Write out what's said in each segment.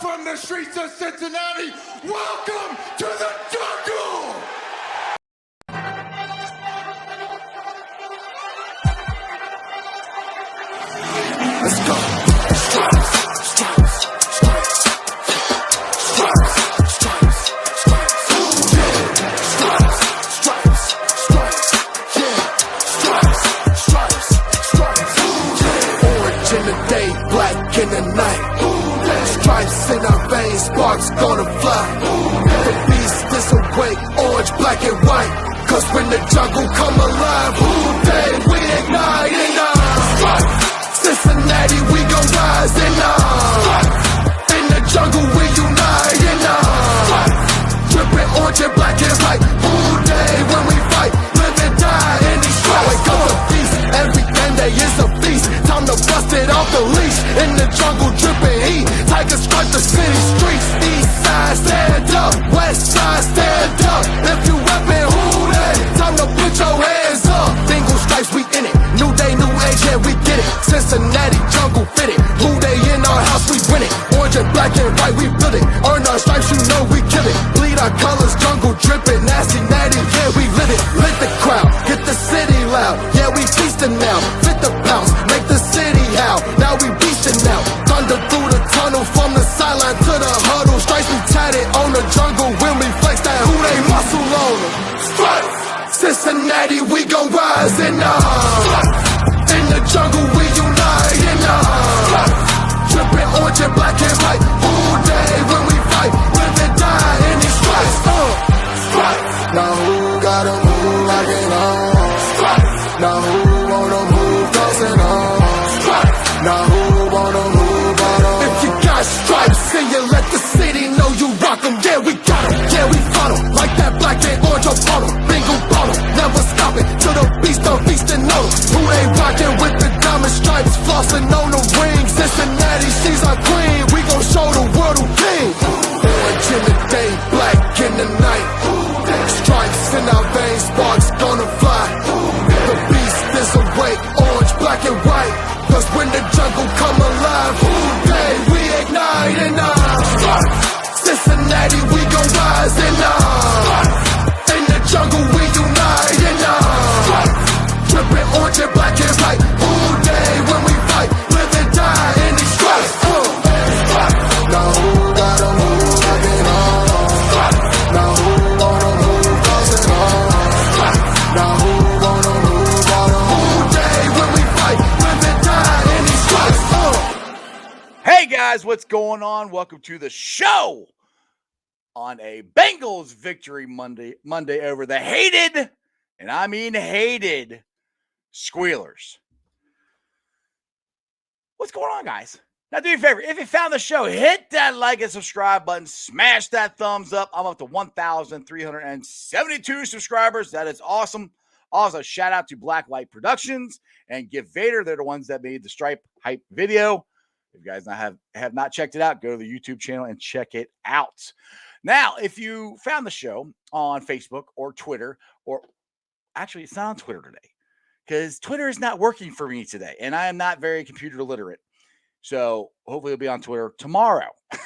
from the streets of Cincinnati, welcome to the jungle! Let's go. Stripes, stripes, stripes, stripes, stripes, stripes, stripes, stripes, yeah, stripes, stripes, stripes, orange in the day, black in the night, stripes in our veins, sparks gonna fly, the beast is awake, orange, black and white, cause when the jungle come alive, day we ignite in our stripes. Cincinnati, we gon' rise in in the jungle, we unite in dripping orange and black and white. All day when we fight, live and die in these stripes. Wake up the beast, every day is a feast. Time to bust it off the leash. In the jungle, dripping heat. Tigers strike the city streets. East side, stand up. West side, stand up. If you reppin', who that? Time to put your hands up. Bengals stripes, we in it. New day, new age, yeah, we get it. Cincinnati jungle fitted. Who they in our house, we win it. Orange and black and white, we build it. Earn our stripes, you know we kill it. Bleed our colors, jungle dripping. Nasty, natty, yeah, we lit it. Lit the crowd, get the city loud. Yeah, we feasting now. Fit the bounce, make the city howl. Now we beastin' now. Thunder through the tunnel, from the sideline to the huddle. Stripes we tatted on the jungle when we flex that who they muscle on them. Stripes, Cincinnati, we gon' rise in in the jungle, we unite in dripping orange and black and white. All day when we fight, live and die in these stripes. Stripes. Now who gotta move like it on? Stripes. Now who wanna move closing on? Stripes. Now who wanna move on? If you got stripes and you let the city know you rock 'em, yeah we got 'em, yeah we fought 'em. Like that black and orange upon 'em, bingo bought 'em, never stop it till the beast of feasting on 'em. Who they rockin' with the diamond stripes, flossing on the ring. Cincinnati, she's our queen, we gon' show the world who king. Orange in the day, black in the night, stripes in our veins, sparks gonna fly. The beast is awake, orange, black and white, cause when the jungle come alive, day we ignite in Cincinnati, we gon' rise in the jungle, we unite in dripping orange and black and white. All day when we fight, live and die in these stripes. Now who gotta move like it on? Now who wanna move closing on? Now who wanna move on? All day when we fight, live and die in these stripes. Hey guys, what's going on? Welcome to the show on a Bengals victory Monday over the hated, and I mean hated, Squealers. What's going on, guys? Now, do me a favor. If you found the show, hit that like and subscribe button. Smash that thumbs up. I'm up to 1,372 subscribers. That is awesome. Also, shout out to Black Light Productions and Give Vader. They're the ones that made the Stripe hype video. If you guys have not checked it out, go to the YouTube channel and check it out. Now, if you found the show on Facebook or Twitter, or actually, it's not on Twitter today, because Twitter is not working for me today, and I am not very computer literate. So hopefully it'll be on Twitter tomorrow. But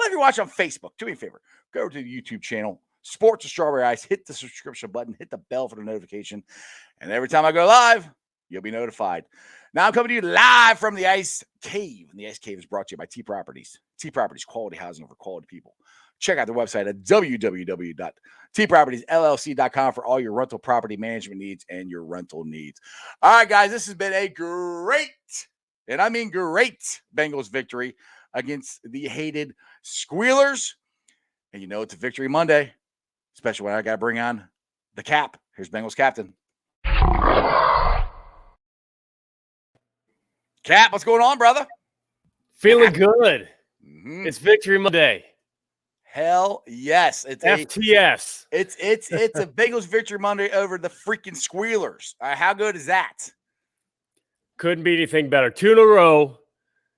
if you're watching on Facebook, do me a favor. Go to the YouTube channel, Sports with Strawberry Ice, hit the subscription button, hit the bell for the notification, and every time I go live, you'll be notified. Now I'm coming to you live from the Ice Cave, and the Ice Cave is brought to you by T Properties. T Properties, quality housing for quality people. Check out their website at www.tpropertiesllc.com for all your rental property management needs and your rental needs. All right, guys, this has been a great, and I mean great, Bengals victory against the hated Squealers. And you know it's a victory Monday, especially when I got to bring on the cap. Here's Bengals Captain. Cap, what's going on, brother? Feeling good. Mm-hmm. It's Victory Monday. Hell yes. It's FTS. It's a Bengals victory Monday over the freaking Squealers. How good is that? Couldn't be anything better. 2 in a row.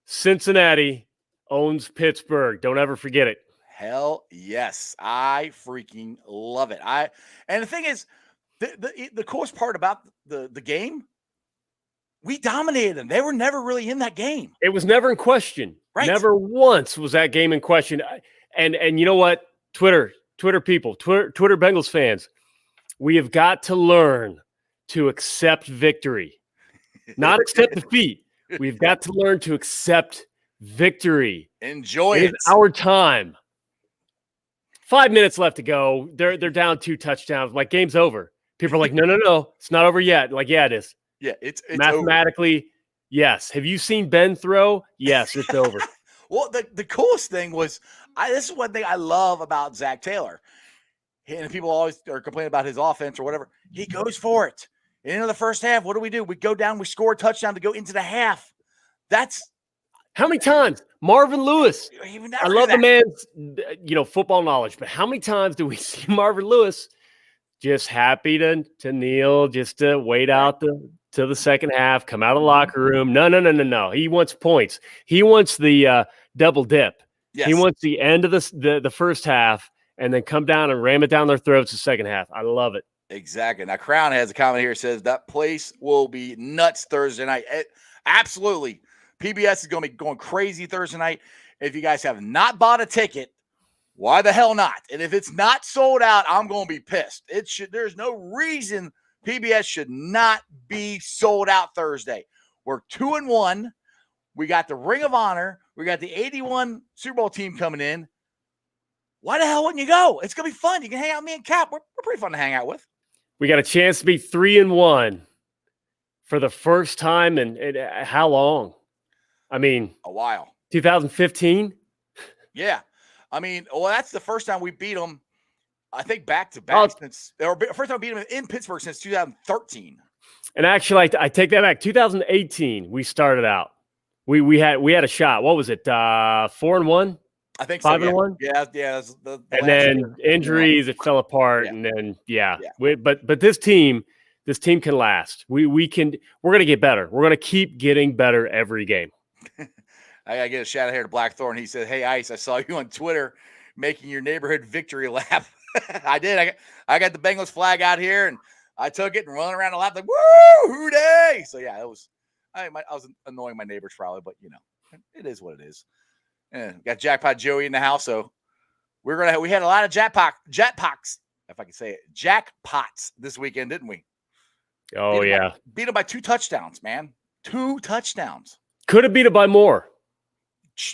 Cincinnati owns Pittsburgh. Don't ever forget it. Hell yes. I freaking love it. And the thing is, the coolest part about the game, we dominated them. They were never really in that game. It was never in question. Right. Never once was that game in question. And you know what? Twitter people, Twitter Bengals fans, we have got to learn to accept victory, not accept defeat. We've got to learn to accept victory. Enjoy It it. is our time. 5 minutes left to go. They're down 2 touchdowns. Like, game's over. People are like, no, it's not over yet. Like, yeah, it is. Yeah, it's mathematically over. Yes. Have you seen Ben throw? Yes, it's over. Well, the coolest thing was, this is one thing I love about Zach Taylor. And people always are complaining about his offense or whatever. He goes for it. In the first half, what do? We go down, we score a touchdown to go into the half. That's how many times? Marvin Lewis. I love the man's football knowledge, but how many times do we see Marvin Lewis just happy to kneel, just to wait out to the second half, come out of the locker room? No. He wants points. He wants the double dip. Yes. He wants the end of the first half and then come down and ram it down their throats the second half. I love it. Exactly. Now, Crown has a comment here, says that place will be nuts Thursday night. Absolutely. PBS is going to be going crazy Thursday night. If you guys have not bought a ticket, why the hell not? And if it's not sold out, I'm going to be pissed. There's no reason PBS should not be sold out Thursday. We're 2-1. We got the Ring of Honor. We got the 81 Super Bowl team coming in. Why the hell wouldn't you go? It's going to be fun. You can hang out with me and Cap. We're pretty fun to hang out with. We got a chance to be 3-1 for the first time in how long? I mean, a while. 2015? Yeah. I mean, that's the first time we beat them, I think, back-to-back since, or first time we beat them in Pittsburgh since 2013. And actually, I take that back. 2018, we started out. We had a shot. What was it? 4-1? I think so. 5-1? Yeah. And then injuries, it fell apart. Yeah. And then, but this team can last. We're going to get better. We're going to keep getting better every game. I got to get a shout out here to Blackthorn. He said, "Hey, Ice, I saw you on Twitter making your neighborhood victory lap." I did. I got the Bengals flag out here, and I took it and running around the lap like, woo, hoo-day. So, yeah, it was I was annoying my neighbors probably, but, it is what it is. Got Jackpot Joey in the house, so we had a lot of jackpots, if I can say it, jackpots this weekend, didn't we? Oh, Beat them by 2 touchdowns, man. 2 touchdowns. Could have beat it by more.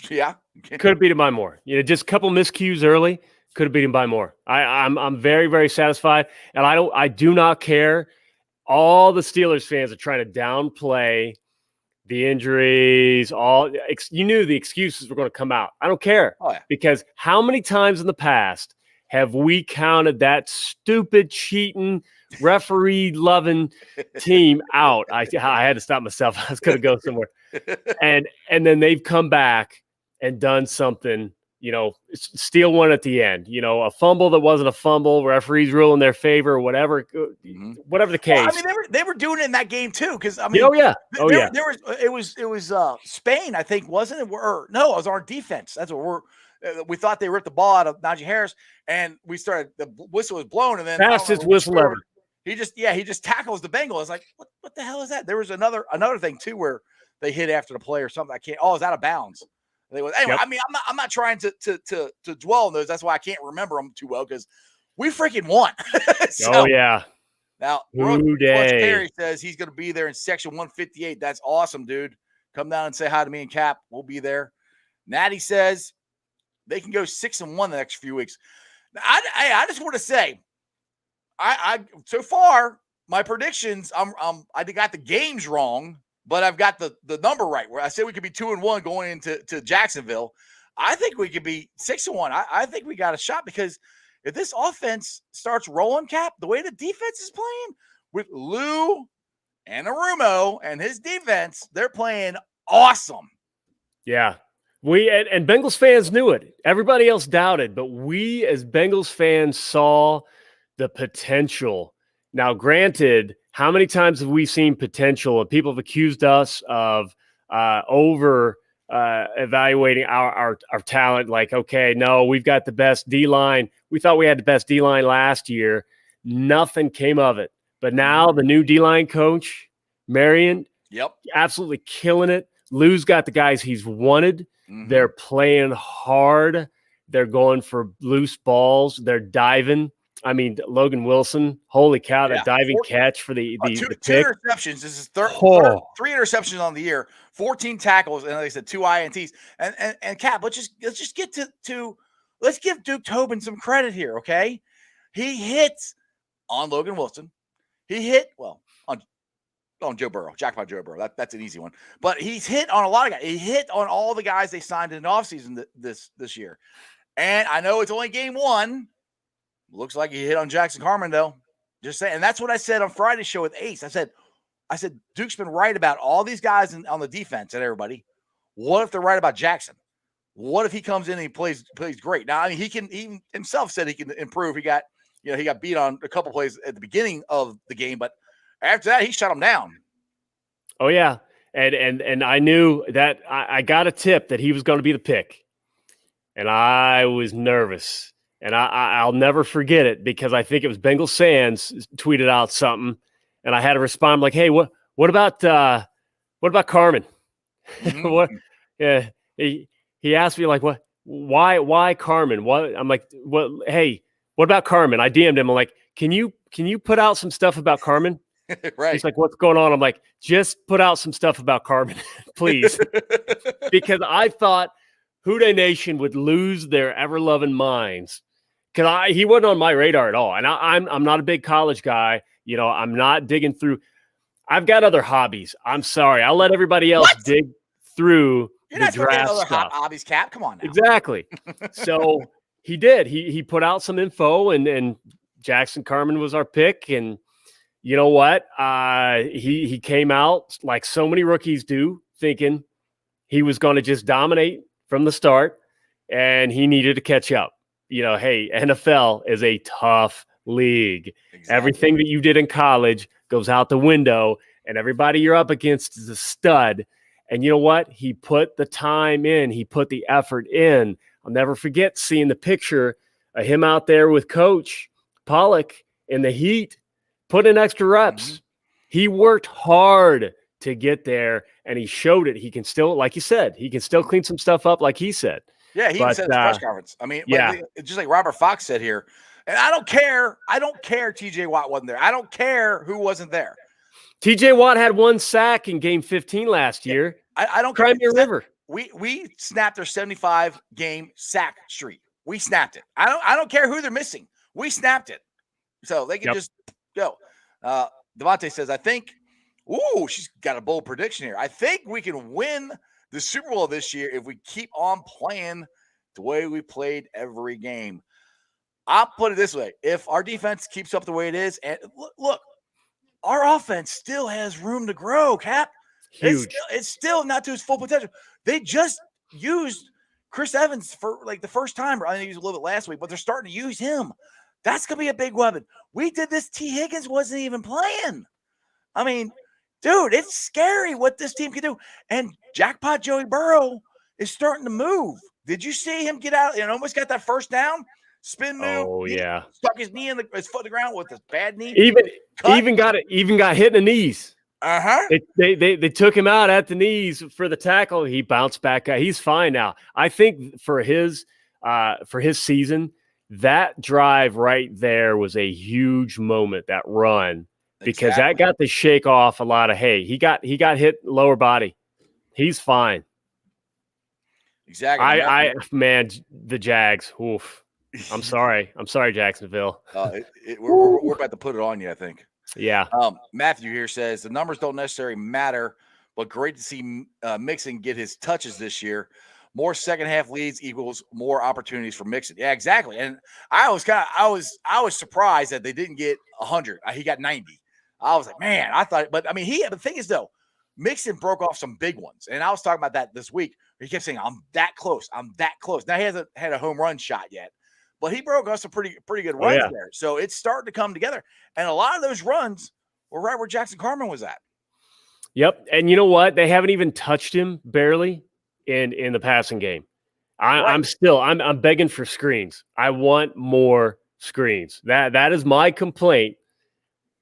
Yeah. Could have beat it by more. Just a couple miscues early. Could have beat him by more. I'm very, very satisfied. And I do not care. All the Steelers fans are trying to downplay the injuries. You knew the excuses were going to come out. I don't care. Oh, yeah. Because how many times in the past have we counted that stupid, cheating, referee-loving team out? I had to stop myself. I was going to go somewhere. And then they've come back and done something, steal one at the end, a fumble that wasn't a fumble, referees rule in their favor, whatever, whatever the case. Well, I mean, they were doing it in that game too. Cause I mean, it was Spain, I think, wasn't it? Or no, it was our defense. That's what we thought they ripped the ball out of Najee Harris, and the whistle was blown, and then fastest whistle ever. He just tackles the Bengal. I was like, what the hell is that? There was another thing too where they hit after the play or something. It's out of bounds. Anyway, I mean, I'm not trying to dwell on those. That's why I can't remember them too well, because we freaking won. So, yeah. Now, Terry says he's going to be there in section 158. That's awesome, dude. Come down and say hi to me and Cap. We'll be there. Natty says they can go 6-1 the next few weeks. Now, I just want to say, I so far my predictions, I got the games wrong, but I've got the number right, where I said we could be 2-1 going into Jacksonville. I think we could be 6-1. I think we got a shot, because if this offense starts rolling, Cap, the way the defense is playing with Lou and Arumo and his defense, they're playing awesome. Yeah. And Bengals fans knew it. Everybody else doubted, but we as Bengals fans saw the potential. Now, granted, how many times have we seen potential, and people have accused us of evaluating our talent? Like, okay, no, we've got the best D-line. We thought we had the best D-line last year. Nothing came of it. But now the new D-line coach, Marion, yep, absolutely killing it. Lou's got the guys he's wanted. Mhm. They're playing hard. They're going for loose balls. They're diving. I mean, Logan Wilson, holy cow, that diving catch for the two pick. interceptions. This is Oh. 3 interceptions on the year, 14 tackles, and like I said, 2 INTs. And Cap, let's just get to let's give Duke Tobin some credit here, okay? He hit on Logan Wilson. He hit on Joe Burrow, jackpot Joe Burrow. That's an easy one. But he's hit on a lot of guys. He hit on all the guys they signed in the offseason this year. And I know it's only game 1. Looks like he hit on Jackson Carman, though. Just saying. And that's what I said on Friday's show with Ace. I said, Duke's been right about all these guys on the defense and everybody. What if they're right about Jackson? What if he comes in and he plays great? Now, I mean, he himself said he can improve. He got beat on a couple plays at the beginning of the game, but after that, he shut him down. Oh, yeah. And I knew that I got a tip that he was going to be the pick. And I was nervous. And I'll never forget it because I think it was Bengals Sands tweeted out something, and I had to respond like, "Hey, what about Carman?" Mm-hmm. What? Yeah, he asked me like, "What? Why Carman? What?" I'm like, "What? Hey, what about Carman?" I DM'd him. I'm like, "Can you put out some stuff about Carman?" Right. He's like, "What's going on?" I'm like, "Just put out some stuff about Carman, please," because I thought Houday Nation would lose their ever-loving minds. Because he wasn't on my radar at all. And I'm not a big college guy. You know, I'm not digging through. I've got other hobbies. I'm sorry. I'll let everybody else dig through the draft other stuff. Hobbies, Cap. Come on now. Exactly. So he did. He put out some info, and Jackson Carman was our pick. And you know what? He came out like so many rookies do, thinking he was going to just dominate from the start, and he needed to catch up. You know, hey, NFL is a tough league. Exactly. Everything that you did in college goes out the window, and everybody you're up against is a stud. And you know what? He put the time in. He put the effort in. I'll never forget seeing the picture of him out there with Coach Pollock in the heat, putting in extra reps. Mm-hmm. He worked hard to get there, and he showed it. He can still, like you said, he can still clean some stuff up, like he said. Yeah, he said in his press conference. I mean, just like Robert Fox said here, and I don't care TJ Watt wasn't there. I don't care who wasn't there. TJ Watt had 1 sack in game 15 last year. I don't care. Crimea River. We snapped their 75 game sack streak. We snapped it. I don't care who they're missing. We snapped it. So they can just go. Devontae says, I think, she's got a bold prediction here. I think we can win the Super Bowl this year if we keep on playing the way we played every game. I'll put it this way. If our defense keeps up the way it is, and look, our offense still has room to grow, Cap. Huge. It's still not to its full potential. They just used Chris Evans for like the first time. I think he used a little bit last week, but they're starting to use him. That's going to be a big weapon. We did this. T. Higgins wasn't even playing. I mean, dude, it's scary what this team can do. And jackpot Joey Burrow is starting to move. Did you see him get out and almost got that first down? Spin move. Oh, yeah. Stuck his knee his foot in the ground with his bad knee. Even got hit in the knees. Uh-huh. They took him out at the knees for the tackle. He bounced back. He's fine now. I think for his season, that drive right there was a huge moment, that run. Because that got to shake off a lot of he got hit lower body. He's fine. Exactly. Man, the Jags. Oof. I'm sorry, Jacksonville. We're about to put it on you, I think. Yeah. Matthew here says the numbers don't necessarily matter, but great to see Mixon get his touches this year. More second half leads equals more opportunities for Mixon. Yeah, exactly. And I was surprised that they didn't get 100. He got 90. I was like, man, I thought, but I mean, the thing is though, Mixon broke off some big ones. And I was talking about that this week. He kept saying, I'm that close. Now he hasn't had a home run shot yet, but he broke off some pretty good runs there. So it's starting to come together. And a lot of those runs were right where Jackson Carman was at. Yep. And you know what? They haven't even touched him barely in the passing game. I'm begging for screens. I want more screens. That is my complaint.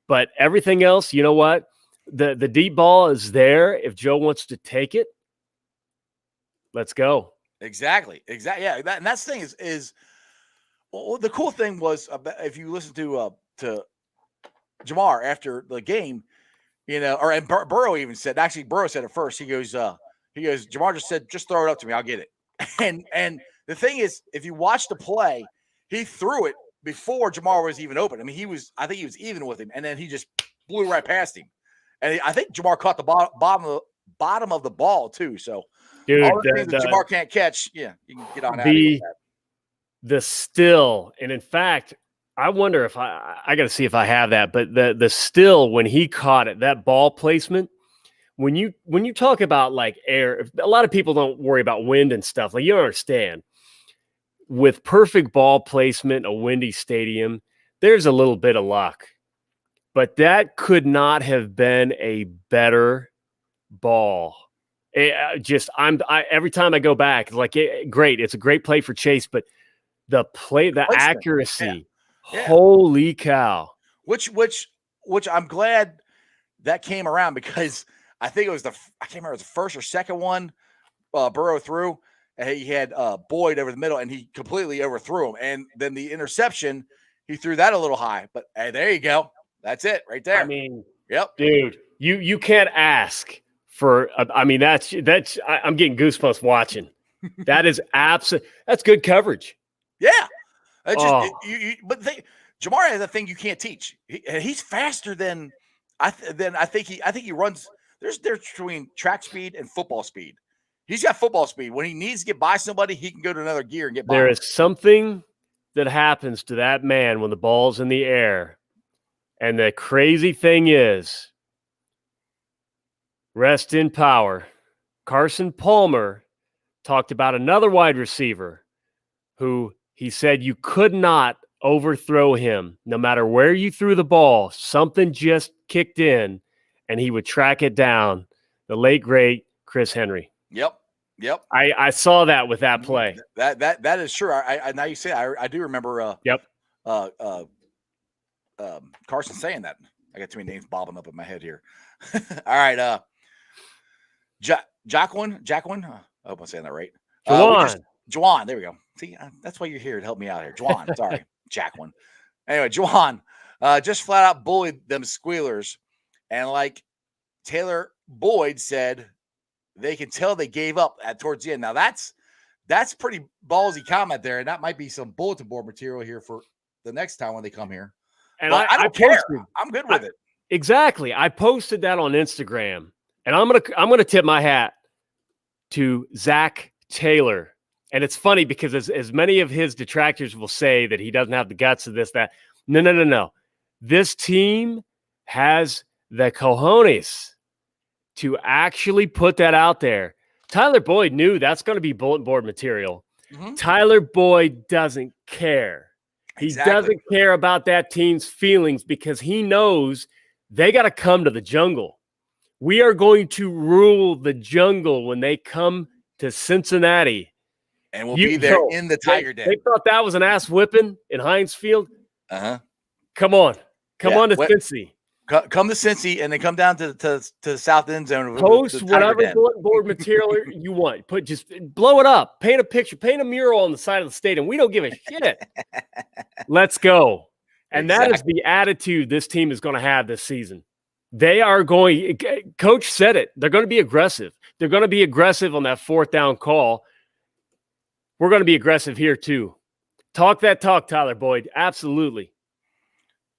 But everything else, you know what? The deep ball is there if Joe wants to take it. Let's go. Exactly. Yeah. And that's the thing is well, the cool thing was if you listen to Jamar after the game, and Burrow even said, actually Burrow said it first. He goes, Jamar just said, just throw it up to me. I'll get it. And the thing is, if you watch the play, he threw it before Jamar was even open. I mean, I think he was even with him, and then he just blew right past him. And I think Jamar caught the bottom of the ball too. So dude, all the things that Jamar can't catch, yeah, you can get on out of that. The still, and in fact, I wonder if I got to see if I have that, but the still when he caught it, that ball placement, when you talk about like air, a lot of people don't worry about wind and stuff. Like, you don't understand. With perfect ball placement, a windy stadium, there's a little bit of luck, but that could not have been a better ball. Every time I go back, it's like, great, it's a great play for Chase, but the accuracy, yeah. Holy cow! Which I'm glad that came around, because I think it was I can't remember, it was the first or second one Burrow threw. And he had Boyd over the middle, and he completely overthrew him. And then the interception, he threw that a little high. But hey, there you go. That's it right there. I mean, yep, dude, you can't ask for. I mean, that's. I'm getting goosebumps watching. That is that's good coverage. Yeah, but Jamar has a thing you can't teach. He's faster than I think he runs. There's between track speed and football speed. He's got football speed. When he needs to get by somebody, he can go to another gear and get by. There is something that happens to that man when the ball's in the air. And the crazy thing is, rest in power, Carson Palmer talked about another wide receiver who he said you could not overthrow him. No matter where you threw the ball, something just kicked in, and he would track it down. The late, great Chris Henry. Yep. I saw that with that play. That is true. I now you say I do remember. Carson saying that. I got too many names bobbing up in my head here. All right. Jacqueline. I hope I'm saying that right. Juwan. There we go. See, that's why you're here to help me out here. Juwan. Sorry, Jacqueline. Anyway, Juwan just flat out bullied them squealers, and like Taylor Boyd said, they can tell they gave up towards the end. Now that's pretty ballsy comment there, and that might be some bulletin board material here for the next time when they come here. And I don't care. I'm good with it. Exactly. I posted that on Instagram, and I'm gonna tip my hat to Zach Taylor. And it's funny because as many of his detractors will say that he doesn't have the guts of this, that no. This team has the cojones to actually put that out there. Tyler Boyd knew that's going to be bulletin board material. Mm-hmm. Tyler Boyd doesn't care. Exactly. He doesn't care about that team's feelings because he knows they got to come to the jungle. We are going to rule the jungle when they come to Cincinnati. And we'll be there in the Tiger Den. They thought that was an ass whipping in Heinz Field. Uh-huh. Come on to Cincy. Come to Cincy and then come down to the south end zone. Post whatever bulletin board material you want. Just blow it up. Paint a picture. Paint a mural on the side of the stadium. We don't give a shit. Let's go. And that is the attitude this team is going to have this season. They are going. Coach said it. They're going to be aggressive. They're going to be aggressive on that fourth down call. We're going to be aggressive here too. Talk that talk, Tyler Boyd. Absolutely.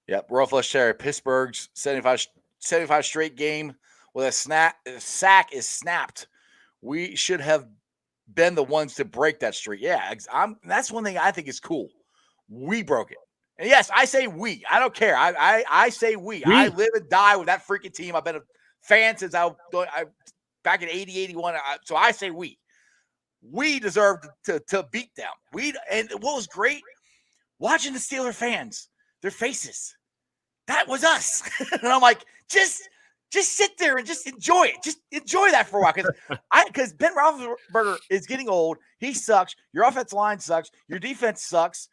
Yep, Royal Flush Terrier, Pittsburgh's 75 straight game with a sack is snapped. We should have been the ones to break that streak. Yeah, that's one thing I think is cool. We broke it. And yes, I say we. I don't care. I say we. I live and die with that freaking team. I've been a fan since I back in 80, 81. So I say we. We deserve to beat them. And what was great, watching the Steeler fans, their faces. That was us. And I'm like, just sit there and just enjoy it. Just enjoy that for a while. Because Ben Roethlisberger is getting old. He sucks. Your offensive line sucks. Your defense sucks.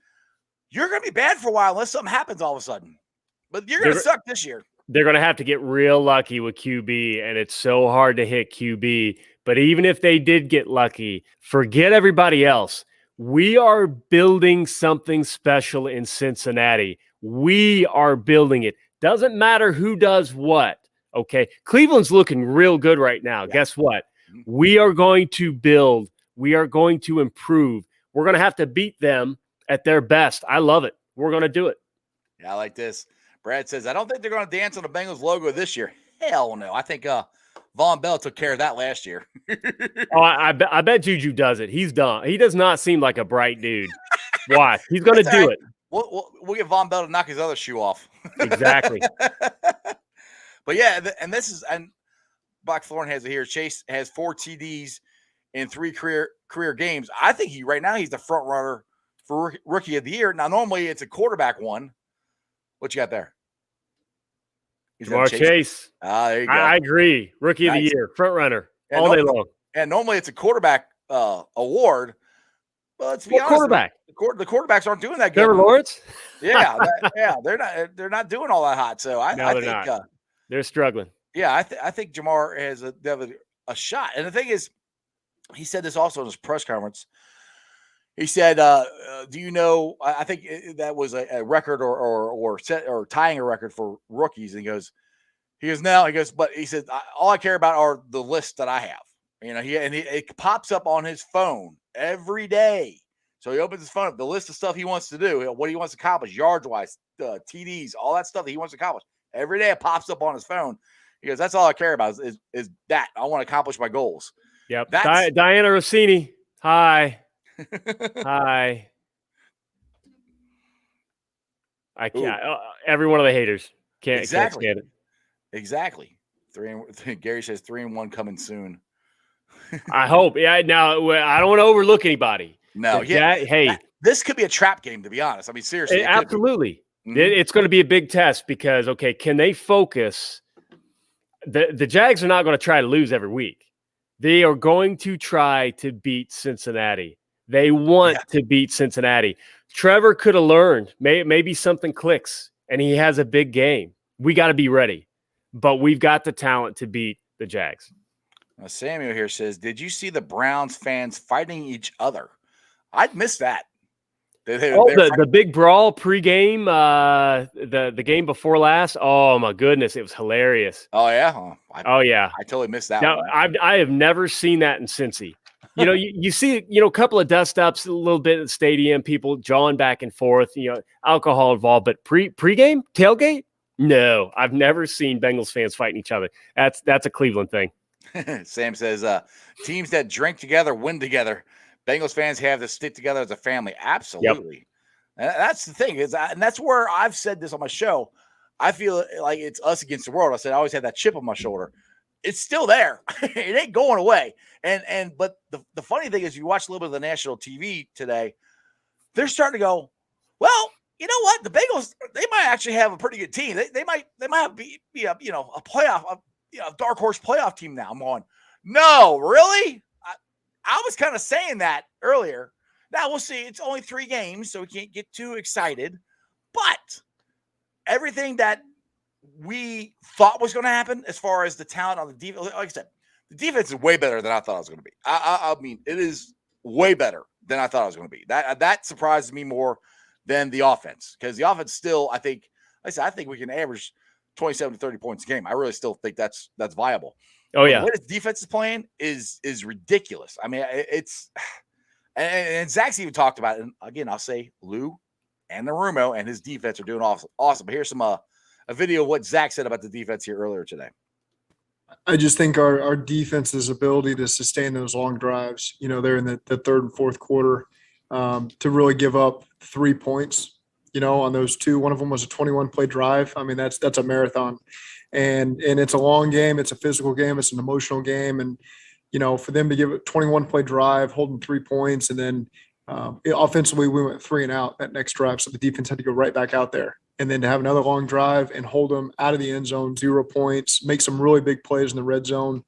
You're going to be bad for a while unless something happens all of a sudden. But you're going to suck this year. they're going to have to get real lucky with QB, and it's so hard to hit QB. But even if they did get lucky, forget everybody else. We are building something special in Cincinnati. We are building it. Doesn't matter who does what, okay? Cleveland's looking real good right now. Yeah. Guess what? We are going to build. We are going to improve. We're going to have to beat them at their best. I love it. We're going to do it. Yeah, I like this. Brad says, I don't think they're going to dance on the Bengals logo this year. Hell no. I think Von Bell took care of that last year. I bet Juju does it. He's done. He does not seem like a bright dude. Why? He's going to do it. We'll get Von Bell to knock his other shoe off. Exactly. But yeah, and this is, and Blackthorn has it here. Chase has 4 TDs in 3 career games. I think right now he's the front runner for rookie of the year. Now, normally it's a quarterback one. What you got there? Jamar Chase. There you go. I agree. Rookie of the year, front runner, all day long. And normally it's a quarterback award. Well, let's be honest. Quarterback. The quarterbacks aren't doing that good. Trevor Lawrence? Yeah, they're not doing all that hot. So I think they're struggling. Yeah, I think Jamar has a shot. And the thing is, he said this also in his press conference. He said, "Do you know?" I think that was a record or tying a record for rookies. And he goes, but he said, all I care about are the lists that I have. You know, it pops up on his phone every day. So he opens his phone up, the list of stuff he wants to do, what he wants to accomplish, yards wise, TDs, all that stuff that he wants to accomplish. Every day it pops up on his phone. He goes, that's all I care about is that I want to accomplish my goals. Yep. Diana Rossini. Hi. Hi. I can't. Every one of the haters can't stand it. Exactly. Gary says 3-1 coming soon. I hope. Yeah. Now I don't want to overlook anybody. No. This could be a trap game, to be honest. I mean, seriously. Absolutely. It's going to be a big test because can they focus? The Jags are not going to try to lose every week. They are going to try to beat Cincinnati. They want to beat Cincinnati. Trevor could have learned. Maybe something clicks, and he has a big game. We got to be ready. But we've got the talent to beat the Jags. Now, Samuel here says, did you see the Browns fans fighting each other? I'd miss that. The big brawl pregame, the game before last. Oh my goodness, it was hilarious. Oh yeah, I totally missed that. Now I have never seen that in Cincy. You know, you see, a couple of dust ups, a little bit at the stadium, people jawing back and forth. Alcohol involved, but pregame tailgate. No, I've never seen Bengals fans fighting each other. That's a Cleveland thing. Sam says, teams that drink together win together. Bengals fans have to stick together as a family. Absolutely. Yep. That's the thing and that's where I've said this on my show. I feel like it's us against the world. I said I always had that chip on my shoulder. It's still there. It ain't going away. But the funny thing is, you watch a little bit of the national TV today, they're starting to go, well, you know what? The Bengals, they might actually have a pretty good team. They might be a playoff, a dark horse playoff team now. I'm going, no, really? I was kind of saying that earlier. Now we'll see. It's only 3 games, so we can't get too excited. But everything that we thought was going to happen as far as the talent on the defense, like I said, the defense is way better than I thought it was going to be. I mean, it is way better than I thought it was going to be. That surprised me more than the offense, because the offense still, I think, like I said, I think we can average 27 to 30 points a game. I really still think that's viable. Oh yeah, what his defense is playing is ridiculous. I mean, it's and Zach's even talked about it. And again, I'll say Lou and Narumo and his defense are doing awesome. But here's some a video of what Zach said about the defense here earlier today. I just think our defense's ability to sustain those long drives, they're in the third and fourth quarter, to really give up 3 points, on those 2. One of them was a 21-play drive. I mean, that's a marathon. And it's a long game. It's a physical game. It's an emotional game. And, for them to give a 21-play drive, holding 3 points, and then offensively we went 3 and out that next drive. So the defense had to go right back out there. And then to have another long drive and hold them out of the end zone, 0 points, make some really big plays in the red zone,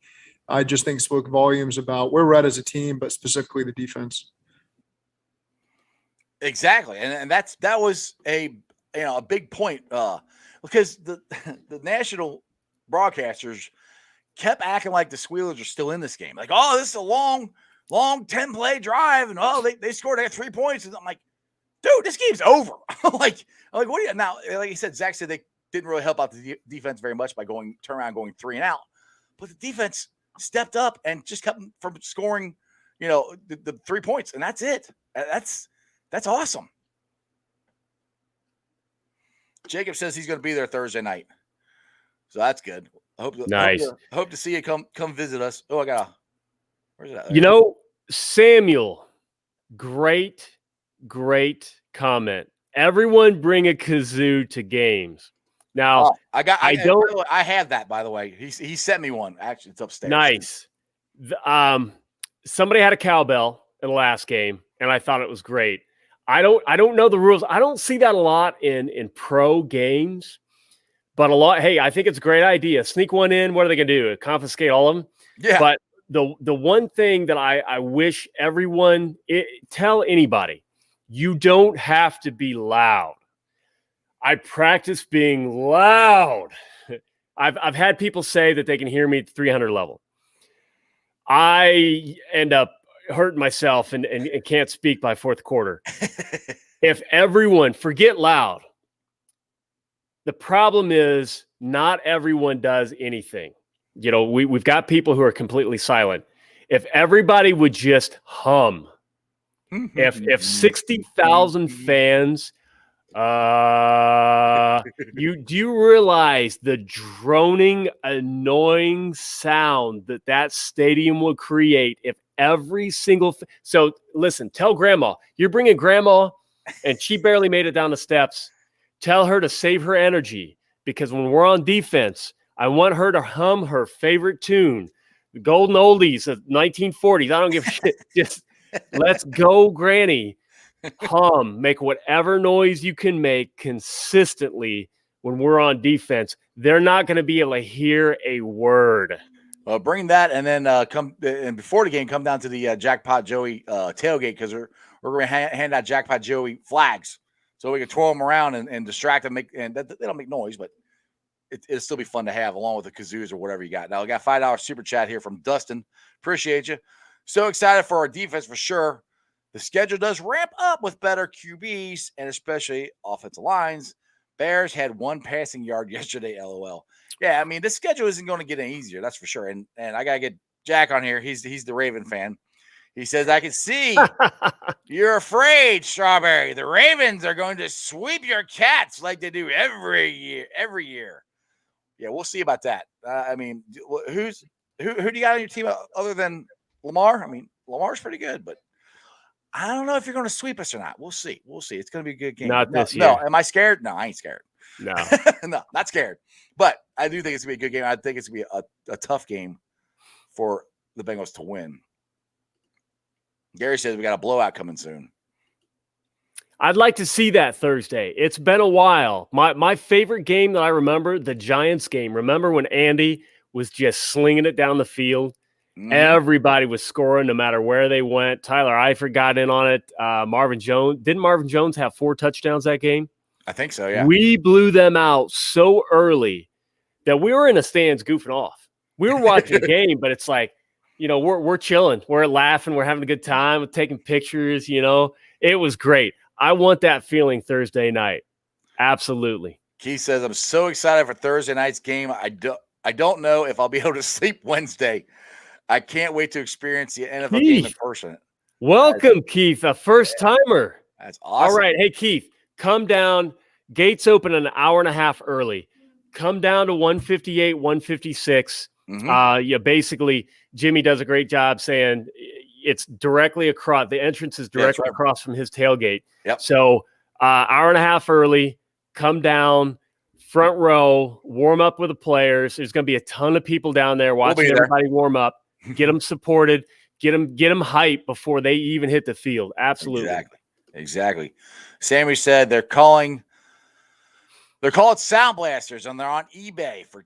I just think spoke volumes about where we're at as a team, but specifically the defense. Exactly. And that was a big point. because the national broadcasters kept acting like the Squealers are still in this game. Like, oh, this is a long 10-play drive, and they scored 3 points. And I'm like, dude, this game's over. like, what do you now? Like you said, Zach said they didn't really help out the defense very much by going 3 and out. But the defense stepped up and just kept them from scoring, the 3 points, and that's it. That's awesome. Jacob says he's going to be there Thursday night, so that's good. Nice. Hope to see you come visit us. Oh, where's that? Samuel, great comment. Everyone bring a kazoo to games. Now, I have that, by the way. He sent me one. Actually, it's upstairs. Nice. Somebody had a cowbell in the last game, and I thought it was great. I don't know the rules. I don't see that a lot in pro games, but a lot. Hey, I think it's a great idea. Sneak one in. What are they going to do? Confiscate all of them? Yeah. But the one thing that I wish everyone tell anybody, you don't have to be loud. I practice being loud. I've had people say that they can hear me at 300 level. I end up hurting myself and can't speak by fourth quarter. If everyone, forget loud. The problem is not everyone does anything. We've got people who are completely silent. If everybody would just hum, if 60,000 fans, do you realize the droning, annoying sound that stadium would create if every single so listen, tell grandma you're bringing grandma and she barely made it down the steps. Tell her to save her energy, because when we're on defense, I want her to hum her favorite tune, the golden oldies of 1940s. I don't give a shit. Just let's go, Granny. Hum, make whatever noise you can make consistently when we're on defense. They're not going to be able to hear a word. Well, bring that, and then before the game, come down to the Jackpot Joey tailgate, because we're going to hand out Jackpot Joey flags so we can twirl them around and distract them. They don't make noise, but it'll still be fun to have along with the kazoos or whatever you got. Now, we got $5 super chat here from Dustin. Appreciate you. So excited for our defense for sure. The schedule does ramp up with better QBs and especially offensive lines. Bears had 1 passing yard yesterday, LOL. Yeah, I mean, the schedule isn't going to get any easier, that's for sure. And I got to get Jack on here. He's the Raven fan. He says, I can see you're afraid, Strawberry. The Ravens are going to sweep your Cats like they do every year. Yeah, we'll see about that. I mean, who do you got on your team other than Lamar? I mean, Lamar's pretty good, but I don't know if you're going to sweep us or not. We'll see. It's going to be a good game. Not this year. No, am I scared? No, I ain't scared. No. No, not scared. But I do think it's going to be a good game. I think it's going to be a tough game for the Bengals to win. Gary says we got a blowout coming soon. I'd like to see that Thursday. It's been a while. My favorite game that I remember, the Giants game. Remember when Andy was just slinging it down the field? Mm-hmm. Everybody was scoring no matter where they went. Tyler Eifert got in on it. Marvin Jones. Didn't Marvin Jones have 4 touchdowns that game? I think so, yeah. We blew them out so early that we were in the stands goofing off. We were watching the game, but it's like, we're chilling. We're laughing. We're having a good time. We're taking pictures, It was great. I want that feeling Thursday night. Absolutely. Keith says, I'm so excited for Thursday night's game. I don't know if I'll be able to sleep Wednesday. I can't wait to experience the NFL game in person. Welcome, Keith, a first-timer. That's awesome. All right. Hey, Keith, come down. Gates open an hour and a half early. Come down to 158, 156. Mm-hmm. Basically, Jimmy does a great job saying it's directly across. The entrance is directly across from his tailgate. Yep. So hour and a half early, come down, front row, warm up with the players. There's going to be a ton of people down there watching everybody warm up. Get them supported. Get them hyped before they even hit the field. Absolutely. Exactly. Sammy said they're called Sound Blasters, and they're on eBay for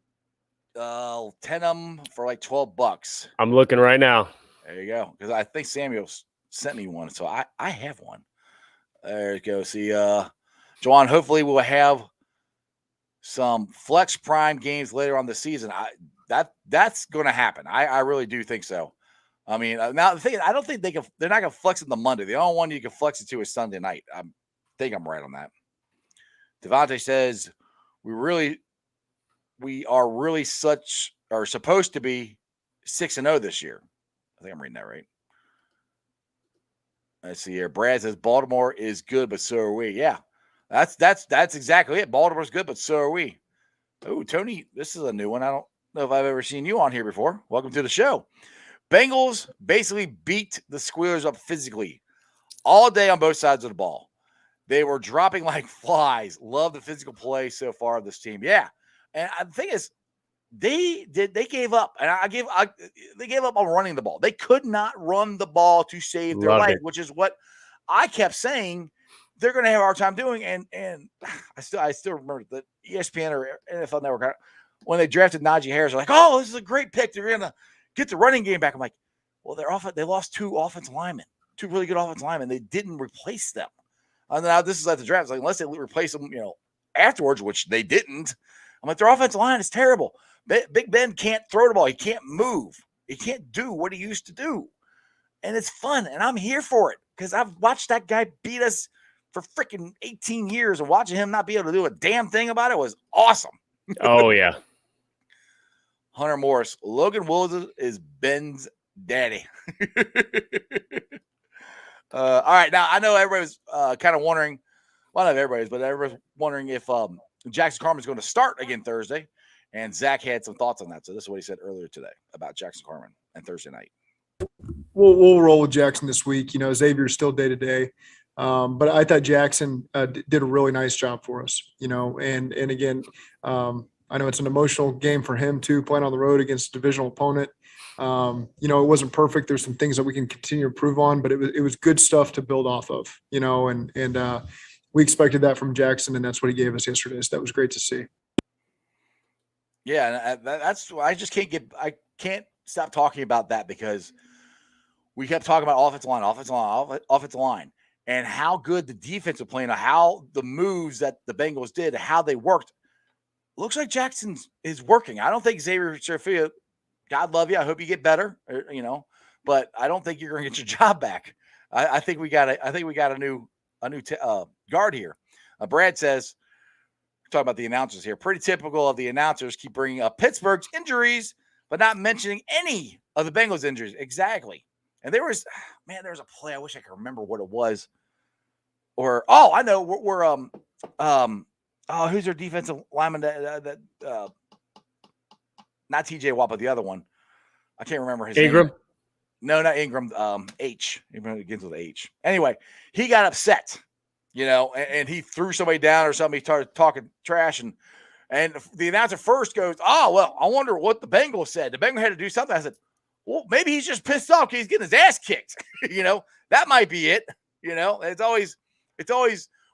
10 of them for like $12. I'm looking right now. There you go. Because I think Samuel sent me one, so I have one. There you go. See, Juwan, hopefully we'll have some flex prime games later on the season. That's going to happen. I really do think so. I mean, now the thing is, I don't think they're not going to flex it the Monday. The only one you can flex it to is Sunday night. I think I'm right on that. Devontae says we are really supposed to be 6-0 this year. I think I'm reading that right. Let's see here. Brad says Baltimore is good, but so are we. Yeah, that's exactly it. Baltimore's good, but so are we. Oh, Tony, this is a new one. I don't know if I've ever seen you on here before. Welcome to the show. Bengals basically beat the Squealers up physically all day on both sides of the ball. They were dropping like flies. Love the physical play so far of this team. Yeah, and the thing is, they gave up, and they gave up on running the ball. They could not run the ball to save their life, which is what I kept saying they're going to have a hard time doing. And I still remember that ESPN or NFL Network, when they drafted Najee Harris, they're like, "Oh, this is a great pick. They're going to get the running game back." I'm like, "Well, they lost two offensive linemen, two really good offensive linemen. They didn't replace them." And now this is at the draft. It's like, unless they replace them, afterwards, which they didn't. I'm like, their offensive line is terrible. Big Ben can't throw the ball. He can't move. He can't do what he used to do. And it's fun, and I'm here for it because I've watched that guy beat us for freaking 18 years, and watching him not be able to do a damn thing about it was awesome. Oh, yeah. Hunter Morris, Logan Willis is Ben's daddy. All right, now I know everybody's kind of wondering, well, not everybody's, but everybody's wondering if Jackson Carman is going to start again Thursday. And Zach had some thoughts on that. So this is what he said earlier today about Jackson Carman and Thursday night. We'll roll with Jackson this week. Xavier's still day to day. But I thought Jackson did a really nice job for us, and again, I know it's an emotional game for him too, playing on the road against a divisional opponent. It wasn't perfect. There's some things that we can continue to improve on, but it was good stuff to build off of, and we expected that from Jackson, and that's what he gave us yesterday. So that was great to see. Yeah, that's I just can't stop talking about that because we kept talking about offensive line, and how good the defense was playing, how the moves that the Bengals did, how they worked. Looks like Jackson is working. I don't think Xavier Serafia, God love you, I hope you get better, but I don't think you're going to get your job back. I think we got a new guard here. Brad says, talking about the announcers here, pretty typical of the announcers, keep bringing up Pittsburgh's injuries, but not mentioning any of the Bengals injuries. Exactly. And there was a play. I wish I could remember what it was. I know. Who's their defensive lineman that not TJ Watt, but the other one. I can't remember his Ingram? name. No, not Ingram. H. It begins with H. Anyway, he got upset. And he threw somebody down or something. He started talking trash, and the announcer first goes, "Oh, well, I wonder what the Bengals said. The Bengals had to do something." I said, "Well, maybe he's just pissed off because he's getting his ass kicked." That might be it. It's always.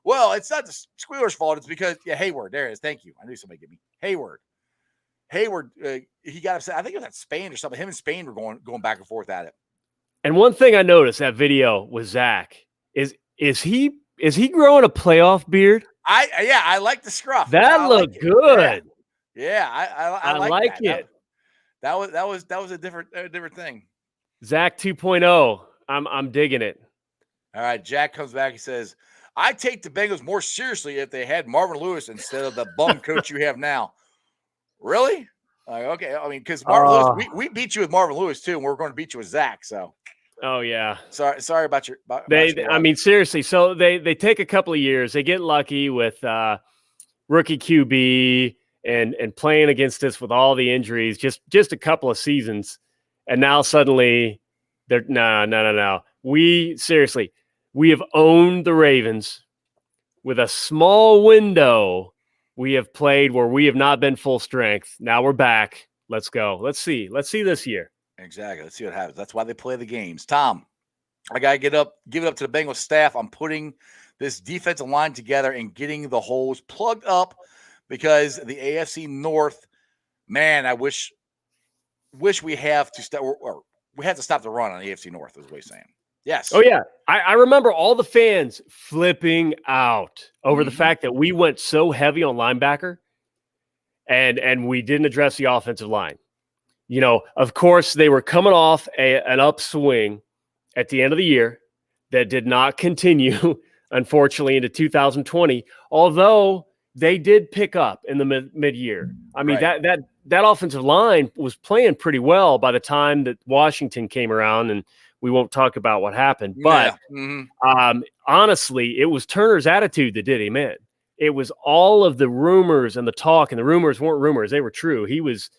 Well, it's not the Squealers' fault. It's because Hayward. There it is. Thank you. I knew somebody gave me Hayward. He got upset. I think it was at Spain or something. Him and Spain were going back and forth at it. And one thing I noticed that video with Zach is he growing a playoff beard? I like the scruff. That looked good. Yeah, I like that. it. That was a different thing. Zach 2.0. I'm digging it. All right, Jack comes back. He says, "I take the Bengals more seriously if they had Marvin Lewis instead of the bum coach you have now." Really? Okay. I mean, because Marvin Lewis, we beat you with Marvin Lewis too, and we're going to beat you with Zach. So. Oh yeah. Sorry about your. I mean, seriously. So they take a couple of years. They get lucky with rookie QB and playing against us with all the injuries. Just a couple of seasons, and now suddenly they're no. We have owned the Ravens with a small window. We have played where we have not been full strength. Now we're back. Let's go. Let's see this year. Exactly. Let's see what happens. That's why they play the games. Tom, I got to give it up to the Bengals staff. I'm putting this defensive line together and getting the holes plugged up because the AFC North, man, I wish we have to stop, or we have to stop the run on the AFC North, is what he's saying. Yes. Oh, yeah. I remember all the fans flipping out over the fact that we went so heavy on linebacker. and we didn't address the offensive line. You know, of course, they were coming off an upswing at the end of the year that did not continue, unfortunately, into 2020, although they did pick up in the mid-year. I mean, Right. that offensive line was playing pretty well by the time that Washington came around, and we won't talk about what happened. But honestly, it was Turner's attitude that did him in. It was all of the rumors and the talk, and the rumors weren't rumors. They were true. He was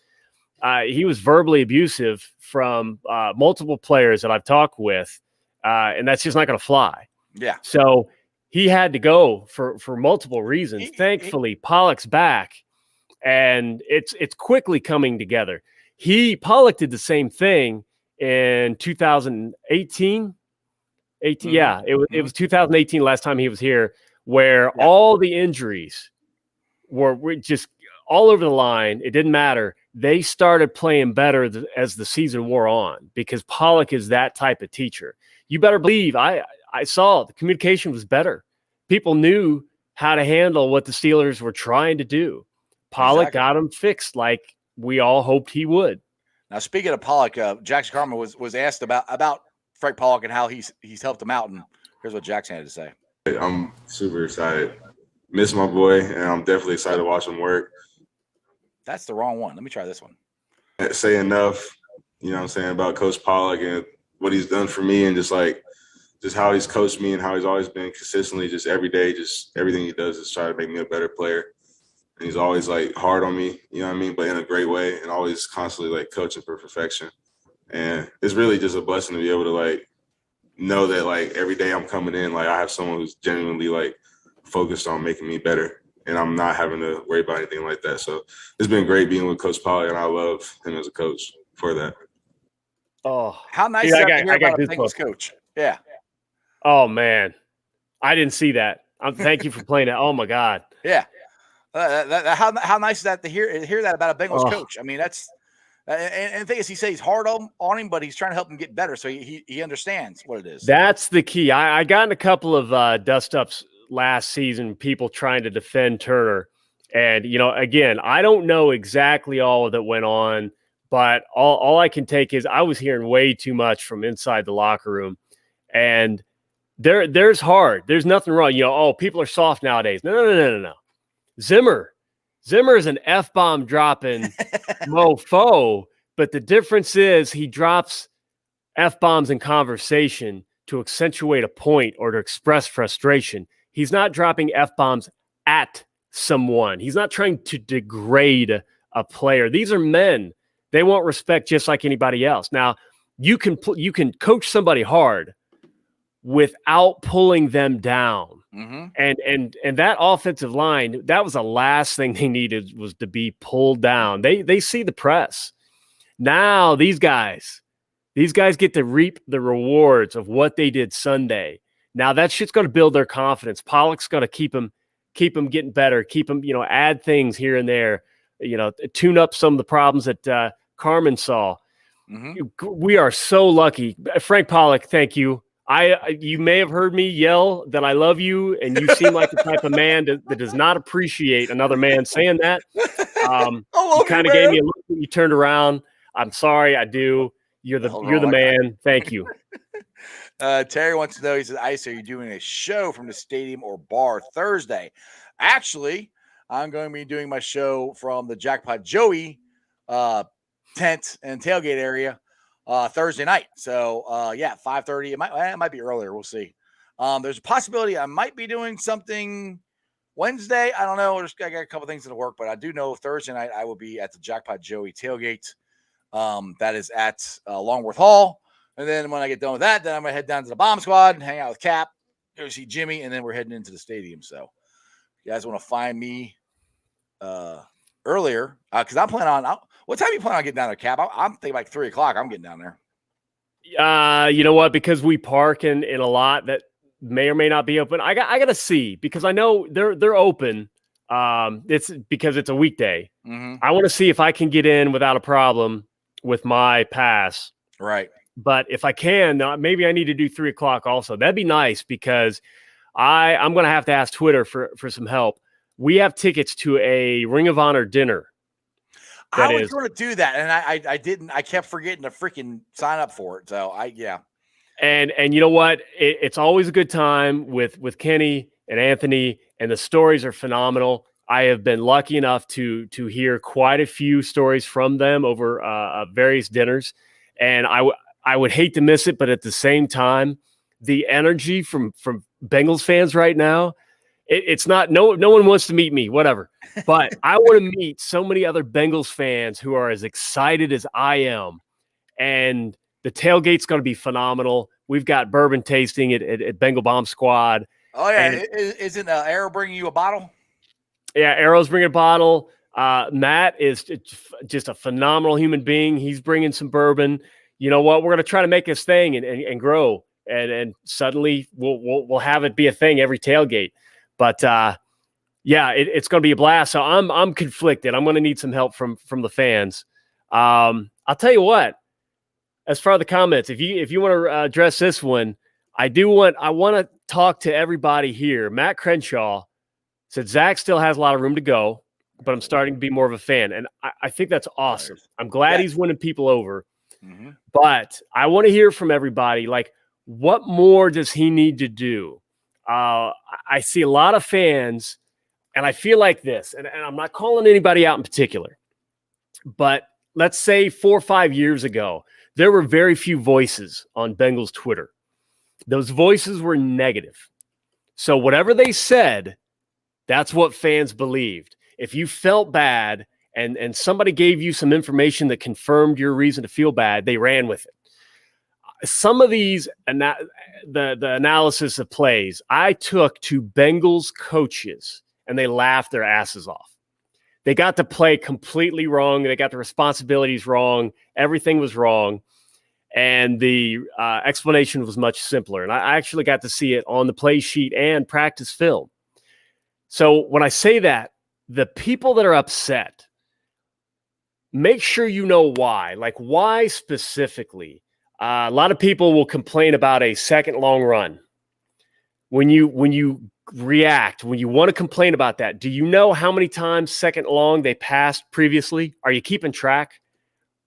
verbally abusive from multiple players that I've talked with, and that's just not going to fly. Yeah. So he had to go for multiple reasons. Thankfully, Pollock's back, and it's quickly coming together. Pollock did the same thing in 2018. Yeah, it was 2018 last time he was here, where all the injuries were just all over the line. It didn't matter. They started playing better as the season wore on because Pollock is that type of teacher. You better believe I saw the communication was better. People knew how to handle what the Steelers were trying to do. Pollock got them fixed like we all hoped he would. Now, speaking of Pollock, Jackson Carman was asked about Frank Pollock and how he's helped him out, and here's what Jackson had to say. I'm super excited. Miss my boy, and I'm definitely excited to watch him work. That's the wrong one. Let me try this one. Say enough, you know what I'm saying, about Coach Pollock and what he's done for me and just how he's coached me and how he's always been consistently just every day, just everything he does is try to make me a better player. And he's always like hard on me, you know what I mean, but in a great way and always constantly like coaching for perfection. And it's really just a blessing to be able to like know that like every day I'm coming in, like I have someone who's genuinely like focused on making me better. And I'm not having to worry about anything like that. So it's been great being with Coach Pollock, and I love him as a coach for that. Oh, how nice is that to hear about a Bengals coach? Yeah. Oh, man. I didn't see that. Thank you for playing it. Oh, my God. Yeah. How nice is that to hear that about a Bengals coach? I mean, that's and the thing is, he says he's hard on him, but he's trying to help him get better. So he understands what it is. That's the key. I got in a couple of dust-ups last season, people trying to defend Turner. And, you know, again, I don't know exactly all that went on, but all I can take is I was hearing way too much from inside the locker room. And there's hard. There's nothing wrong. You know, people are soft nowadays. No. Zimmer is an F-bomb dropping mofo, but the difference is he drops F-bombs in conversation to accentuate a point or to express frustration. He's not dropping F-bombs at someone. He's not trying to degrade a player. These are men. They want respect just like anybody else. Now, you can coach somebody hard without pulling them down. Mm-hmm. And that offensive line, that was the last thing they needed was to be pulled down. They see the press. Now these guys get to reap the rewards of what they did Sunday. Now that shit's going to build their confidence. Pollock's going to keep them getting better, keep them, you know, add things here and there, you know, tune up some of the problems that Carman saw. Mm-hmm. We are so lucky. Frank Pollock, thank you. You may have heard me yell that I love you, and you seem like the type of man that does not appreciate another man saying that. You kind of gave me a look when you turned around. I'm sorry, I do. You're the man. Thank you. Terry wants to know, he says, Ice, are you doing a show from the stadium or bar Thursday? Actually, I'm going to be doing my show from the Jackpot Joey tent and tailgate area Thursday night. So, 5:30. It might be earlier. We'll see. There's a possibility I might be doing something Wednesday. I don't know. I got a couple things in the work, but I do know Thursday night I will be at the Jackpot Joey tailgate. That is at Longworth Hall. And then when I get done with that, then I'm going to head down to the Bomb Squad and hang out with Cap, go see Jimmy, and then we're heading into the stadium. So if you guys want to find me earlier, because I'm planning on what time you plan on getting down there, Cap? I'm thinking like 3 o'clock. I'm getting down there. You know what? Because we park in a lot that may or may not be open. I got to see, because I know they're open. It's because it's a weekday. Mm-hmm. I want to see if I can get in without a problem with my pass. Right. But if I can, maybe I need to do 3 o'clock also. That'd be nice, because I'm going to have to ask Twitter for some help. We have tickets to a Ring of Honor dinner I was going to do that, and I didn't. I kept forgetting to freaking sign up for it. So And you know what? It's always a good time with Kenny and Anthony, and the stories are phenomenal. I have been lucky enough to hear quite a few stories from them over various dinners, and I would hate to miss it, but at the same time, the energy from Bengals fans right now, it's not no one wants to meet me, whatever. But I want to meet so many other Bengals fans who are as excited as I am, and the tailgate's going to be phenomenal. We've got bourbon tasting at Bengal Bomb Squad. Oh yeah, isn't Arrow bringing you a bottle? Yeah, Arrow's bringing a bottle. Matt is just a phenomenal human being. He's bringing some bourbon. You know what? We're going to try to make this thing and grow, and suddenly we'll have it be a thing every tailgate. But yeah, it's going to be a blast. So I'm conflicted. I'm going to need some help from the fans. I'll tell you what. As far as the comments, if you want to address this one, I want to talk to everybody here. Matt Crenshaw said Zach still has a lot of room to go, but I'm starting to be more of a fan, and I think that's awesome. I'm glad he's winning people over, but I want to hear from everybody. Like, what more does he need to do? I see a lot of fans, and I feel like this, and I'm not calling anybody out in particular, but let's say 4 or 5 years ago, there were very few voices on Bengals Twitter. Those voices were negative. So whatever they said, that's what fans believed. If you felt bad and somebody gave you some information that confirmed your reason to feel bad, they ran with it. Some of these, the analysis of plays, I took to Bengals coaches, and they laughed their asses off. They got the play completely wrong. They got the responsibilities wrong. Everything was wrong. And the explanation was much simpler. And I actually got to see it on the play sheet and practice film. So when I say that, the people that are upset, make sure you know why. Like, why specifically? A lot of people will complain about a second long run. When you react, when you want to complain about that, do you know how many times second long they passed previously? Are you keeping track?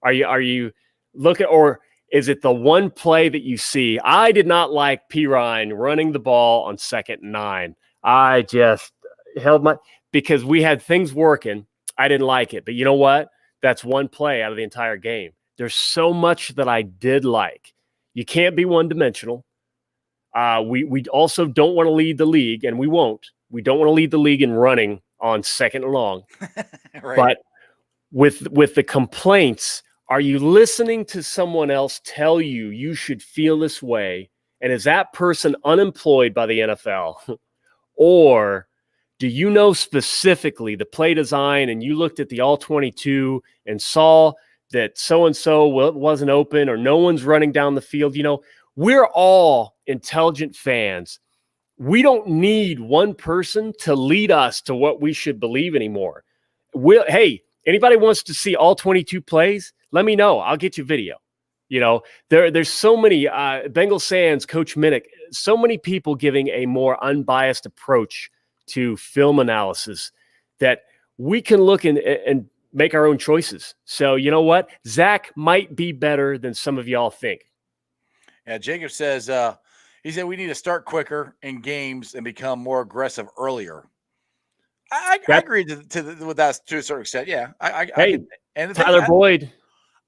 Are you looking, or is it the one play that you see? I did not like P. Ryan running the ball on 2nd and 9. I just held because we had things working. I didn't like it, but you know what? That's one play out of the entire game. There's so much that I did like. You can't be one-dimensional. We also don't want to lead the league, and we won't. We don't want to lead the league in running on 2nd and long. Right. But with the complaints, are you listening to someone else tell you should feel this way? And is that person unemployed by the NFL? Or do you know specifically the play design, and you looked at the all-22 and saw that so-and-so wasn't open, or no one's running down the field? You know, we're all intelligent fans. We don't need one person to lead us to what we should believe anymore. Hey, anybody wants to see all 22 plays? Let me know. I'll get you video. You know, there's so many Bengals fans, Coach Minnick, so many people giving a more unbiased approach to film analysis that we can look and make our own choices. So you know what? Zach might be better than some of y'all think. Yeah, Jacob says, he said we need to start quicker in games and become more aggressive earlier. I agree with that to a certain extent. Yeah. Tyler Boyd.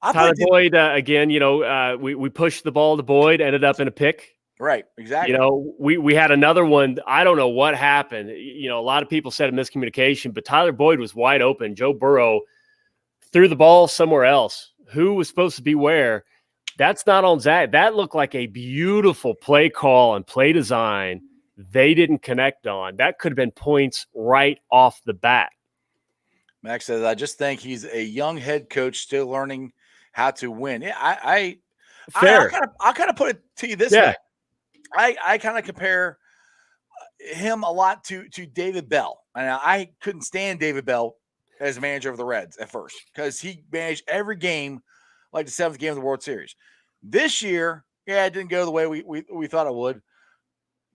Again, you know, we pushed the ball to Boyd, ended up in a pick. Right, exactly. You know, we had another one. I don't know what happened. You know, a lot of people said a miscommunication, but Tyler Boyd was wide open. Joe Burrow threw the ball somewhere else. Who was supposed to be where? That's not on Zach. That looked like a beautiful play call and play design. They didn't connect on. That could have been points right off the bat. Max says, I just think he's a young head coach still learning how to win. Yeah, I'll kind of put it to you this way. I kind of compare him a lot to David Bell. And I couldn't stand David Bell as manager of the Reds at first because he managed every game like the 7th game of the World Series. This year, it didn't go the way we thought it would.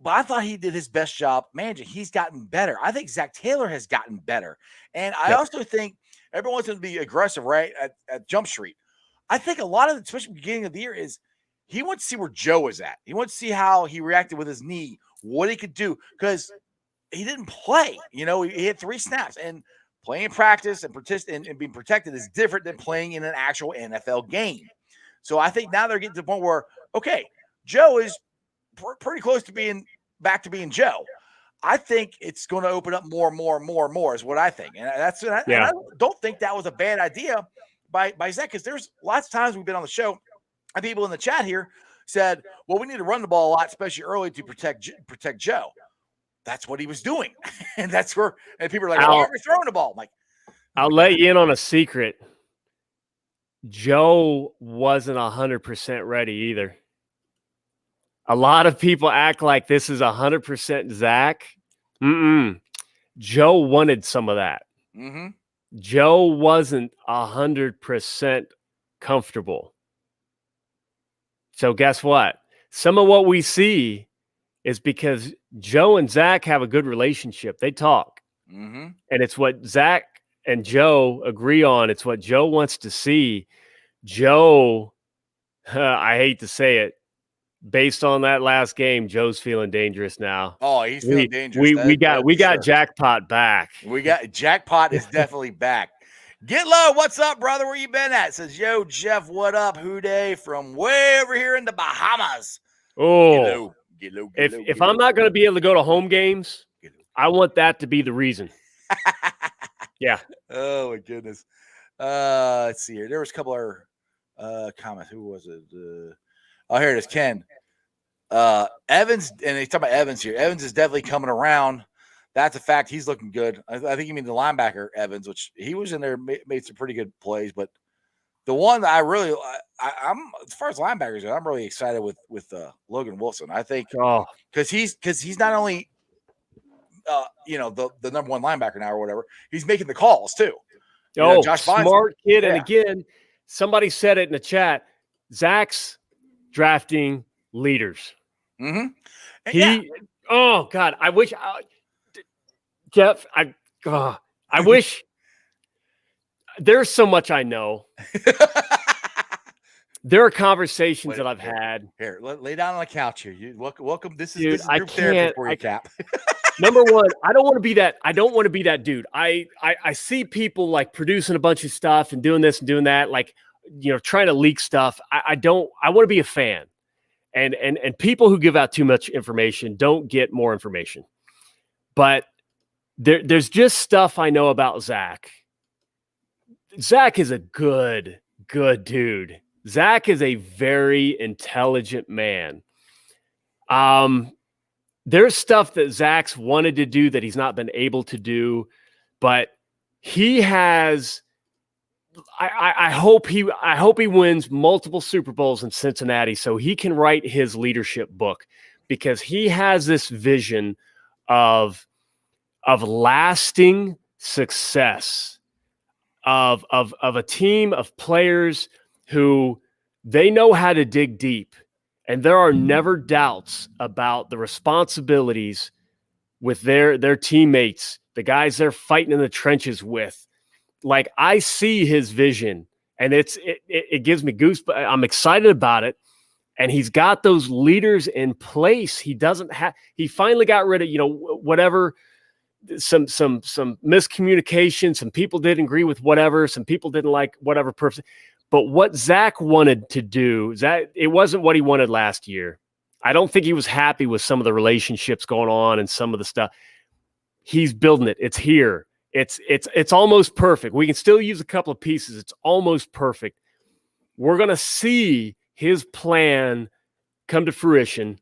But I thought he did his best job managing. He's gotten better. I think Zach Taylor has gotten better. And I also think Everyone wants him to be aggressive, right, at Jump Street. I think a lot of, especially beginning of the year, is he wants to see where Joe is at. He wants to see how he reacted with his knee, what he could do, because he didn't play. You know, he had 3 snaps, and playing in practice and being protected is different than playing in an actual NFL game. So I think now they're getting to the point where, okay, Joe is pretty close to being back to being Joe. I think it's going to open up more is what I think. And I don't think that was a bad idea by Zach, because there's lots of times we've been on the show and people in the chat here said, well, we need to run the ball a lot, especially early to protect Joe. That's what he was doing. And that's where, and people are like, why are we throwing the ball? I'm like, I'll let you in on a secret. Joe wasn't 100% ready either. A lot of people act like this is 100% Zach. Joe wanted some of that. Mm-hmm. Joe wasn't 100% comfortable. So guess what? Some of what we see is because Joe and Zach have a good relationship. They talk. Mm-hmm. And it's what Zach and Joe agree on. It's what Joe wants to see. Joe, I hate to say it, based on that last game, Joe's feeling dangerous now. Oh, he's feeling dangerous. We got Jackpot back. We got Jackpot is definitely back. Get low. What's up, brother? Where you been at? Says, yo, Jeff, what up? Houday from way over here in the Bahamas. Oh, Get low. If I'm not going to be able to go to home games, I want that to be the reason. Yeah. Oh my goodness. Let's see here. There was a couple other comments. Who was it? Oh, here it is. Ken. Evans, and he's talking about Evans here. Evans is definitely coming around. That's a fact. He's looking good. I think you mean the linebacker, Evans, which he was in there, made some pretty good plays. But the one that I'm as far as linebackers go, I'm really excited with Logan Wilson. I think because he's not only the number one linebacker now or whatever, he's making the calls too. Josh smart kid. Yeah. And again, somebody said it in the chat. Zach's drafting leaders. Mm-hmm. Oh God, I wish Jeff, I wish there's so much I know. There are conversations that I've had. Here, lay down on the couch here. You welcome. This is group therapy for you, Cap. Number one, I don't want to be that dude. I see people like producing a bunch of stuff and doing this and doing that, like, trying to leak stuff. I want to be a fan. And people who give out too much information don't get more information. But there's just stuff I know about Zach. Zach is a good dude. Zach is a very intelligent man. There's stuff that Zach's wanted to do that he's not been able to do, but he has. I hope he wins multiple Super Bowls in Cincinnati so he can write his leadership book, because he has this vision of lasting success, of a team of players who they know how to dig deep, and there are never doubts about the responsibilities with their teammates, the guys they're fighting in the trenches with. Like, I see his vision, and it gives me goosebumps. I'm excited about it. And he's got those leaders in place. He finally got rid of, whatever, some miscommunication. Some people didn't agree with whatever. Some people didn't like whatever person. But what Zach wanted to do, it wasn't what he wanted last year. I don't think he was happy with some of the relationships going on and some of the stuff. He's building it. It's here. It's almost perfect. We can still use a couple of pieces. It's almost perfect. We're going to see his plan come to fruition.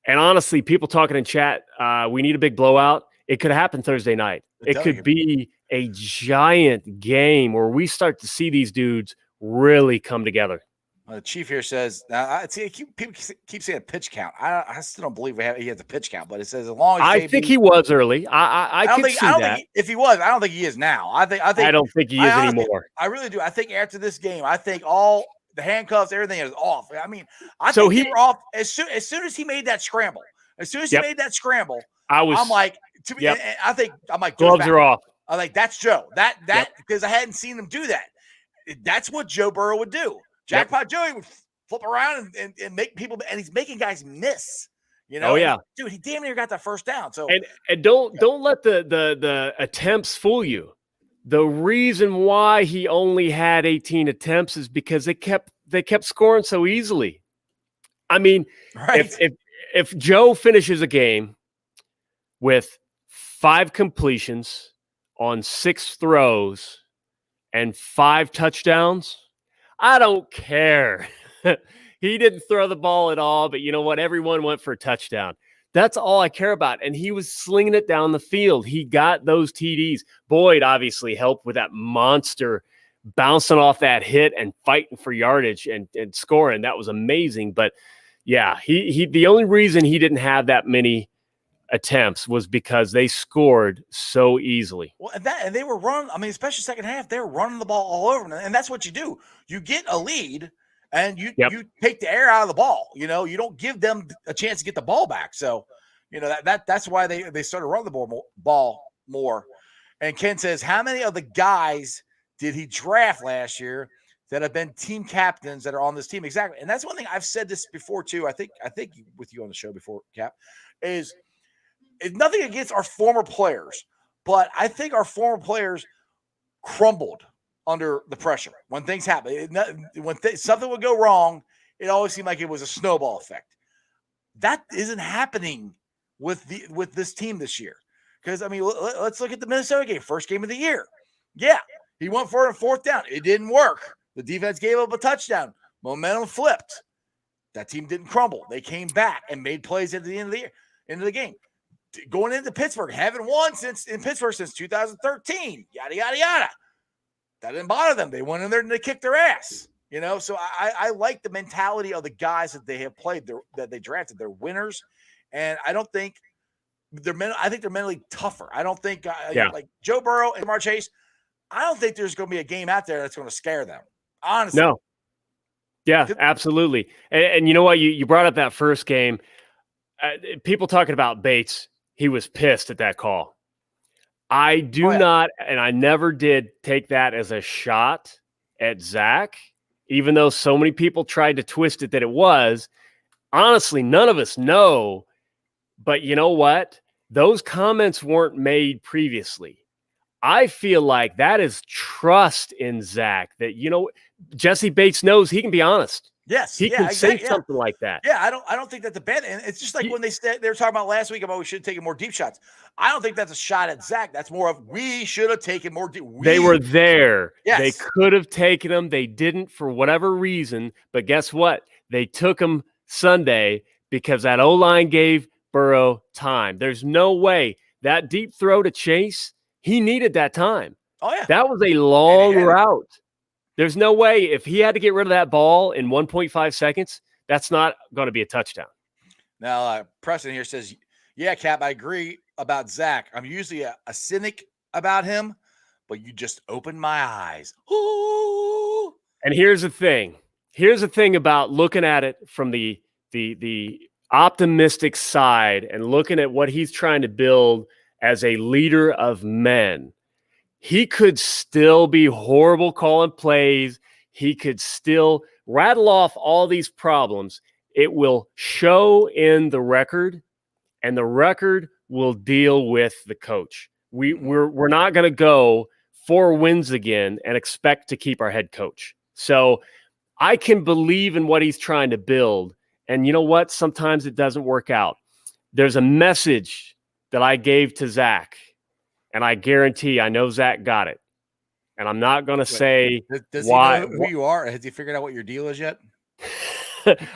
And honestly, people talking in chat, we need a big blowout. It could happen Thursday night. It could be a giant game where we start to see these dudes really come together. The Chief here says, people keep saying pitch count. I still don't believe he has a pitch count, but it says as long as I think he was early. I don't think if he was, I don't think he is now. I don't think he is anymore. I really do. I think after this game, I think all the handcuffs, everything is off. I mean, I think he were off as soon as he made that scramble. As soon as he made that scramble, I'm like, gloves are off. I'm like, that's Joe. Because I hadn't seen him do that. That's what Joe Burrow would do. Jackpot Joey would flip around and make people, and he's making guys miss. You know, Oh yeah, dude, he damn near got that first down. So and don't let the attempts fool you. The reason why he only had 18 attempts is because they kept scoring so easily. I mean, right. if Joe finishes a game with 5 completions on 6 throws and 5 touchdowns, I don't care. He didn't throw the ball at all, but you know what? Everyone went for a touchdown. That's all I care about. And he was slinging it down the field. He got those TDs. Boyd obviously helped with that monster bouncing off that hit and fighting for yardage and scoring. That was amazing. But yeah, he the only reason he didn't have that many attempts was because they scored so easily. Well, and they were running. I mean, especially second half, they were running the ball all over them. And that's what you do. You get a lead and you take the air out of the ball. You know, you don't give them a chance to get the ball back. So, you know, that's why they started running the ball more. And Ken says, how many of the guys did he draft last year that have been team captains that are on this team? Exactly. And that's one thing I've said this before too. I think with you on the show before, Cap, is nothing against our former players, but I think our former players crumbled under the pressure when things happen. When something would go wrong, it always seemed like it was a snowball effect. That isn't happening with this team this year. Because, I mean, let's look at the Minnesota game, first game of the year. Yeah, he went for it on 4th down. It didn't work. The defense gave up a touchdown. Momentum flipped. That team didn't crumble. They came back and made plays at the end of the year, into the game. Going into Pittsburgh, haven't won in Pittsburgh since 2013. Yada, yada, yada. That didn't bother them. They went in there and they kicked their ass. You know, so I like the mentality of the guys that they have played, that they drafted. They're winners. And I don't think I think they're mentally tougher. I don't think like Joe Burrow and Jamar Chase, I don't think there's going to be a game out there that's going to scare them. Honestly. No. Yeah, absolutely. And you know what? You brought up that first game. People talking about Bates, he was pissed at that call. I do not, and I never did take that as a shot at Zach, even though so many people tried to twist it that it was. Honestly, none of us know. But you know what? Those comments weren't made previously. I feel like that is trust in Zach, that, you know, Jesse Bates knows he can be honest. Yes, he can say something like that. Yeah, I don't think that's a bad. And it's just like when they were talking about last week about we should have taken more deep shots. I don't think that's a shot at Zach. That's more of we should have taken more deep. They were there. Yes. They could have taken them. They didn't for whatever reason. But guess what? They took them Sunday because that O-line gave Burrow time. There's no way that deep throw to Chase, he needed that time. Oh yeah, that was a long route. There's no way if he had to get rid of that ball in 1.5 seconds, that's not going to be a touchdown. Now, Preston here says, yeah, Cap, I agree about Zach. I'm usually a cynic about him, but you just opened my eyes. Ooh. And here's the thing. Here's the thing about looking at it from the optimistic side and looking at what he's trying to build as a leader of men. He could still be horrible calling plays. He could still rattle off all these problems. It will show in the record, and the record will deal with the coach. We're not going to go 4 wins again and expect to keep our head coach. So I can believe in what he's trying to build. And you know what? Sometimes it doesn't work out. There's a message that I gave to Zach. And I guarantee, I know Zach got it. And I'm not going to say does why. He know who you are? Has he figured out what your deal is yet?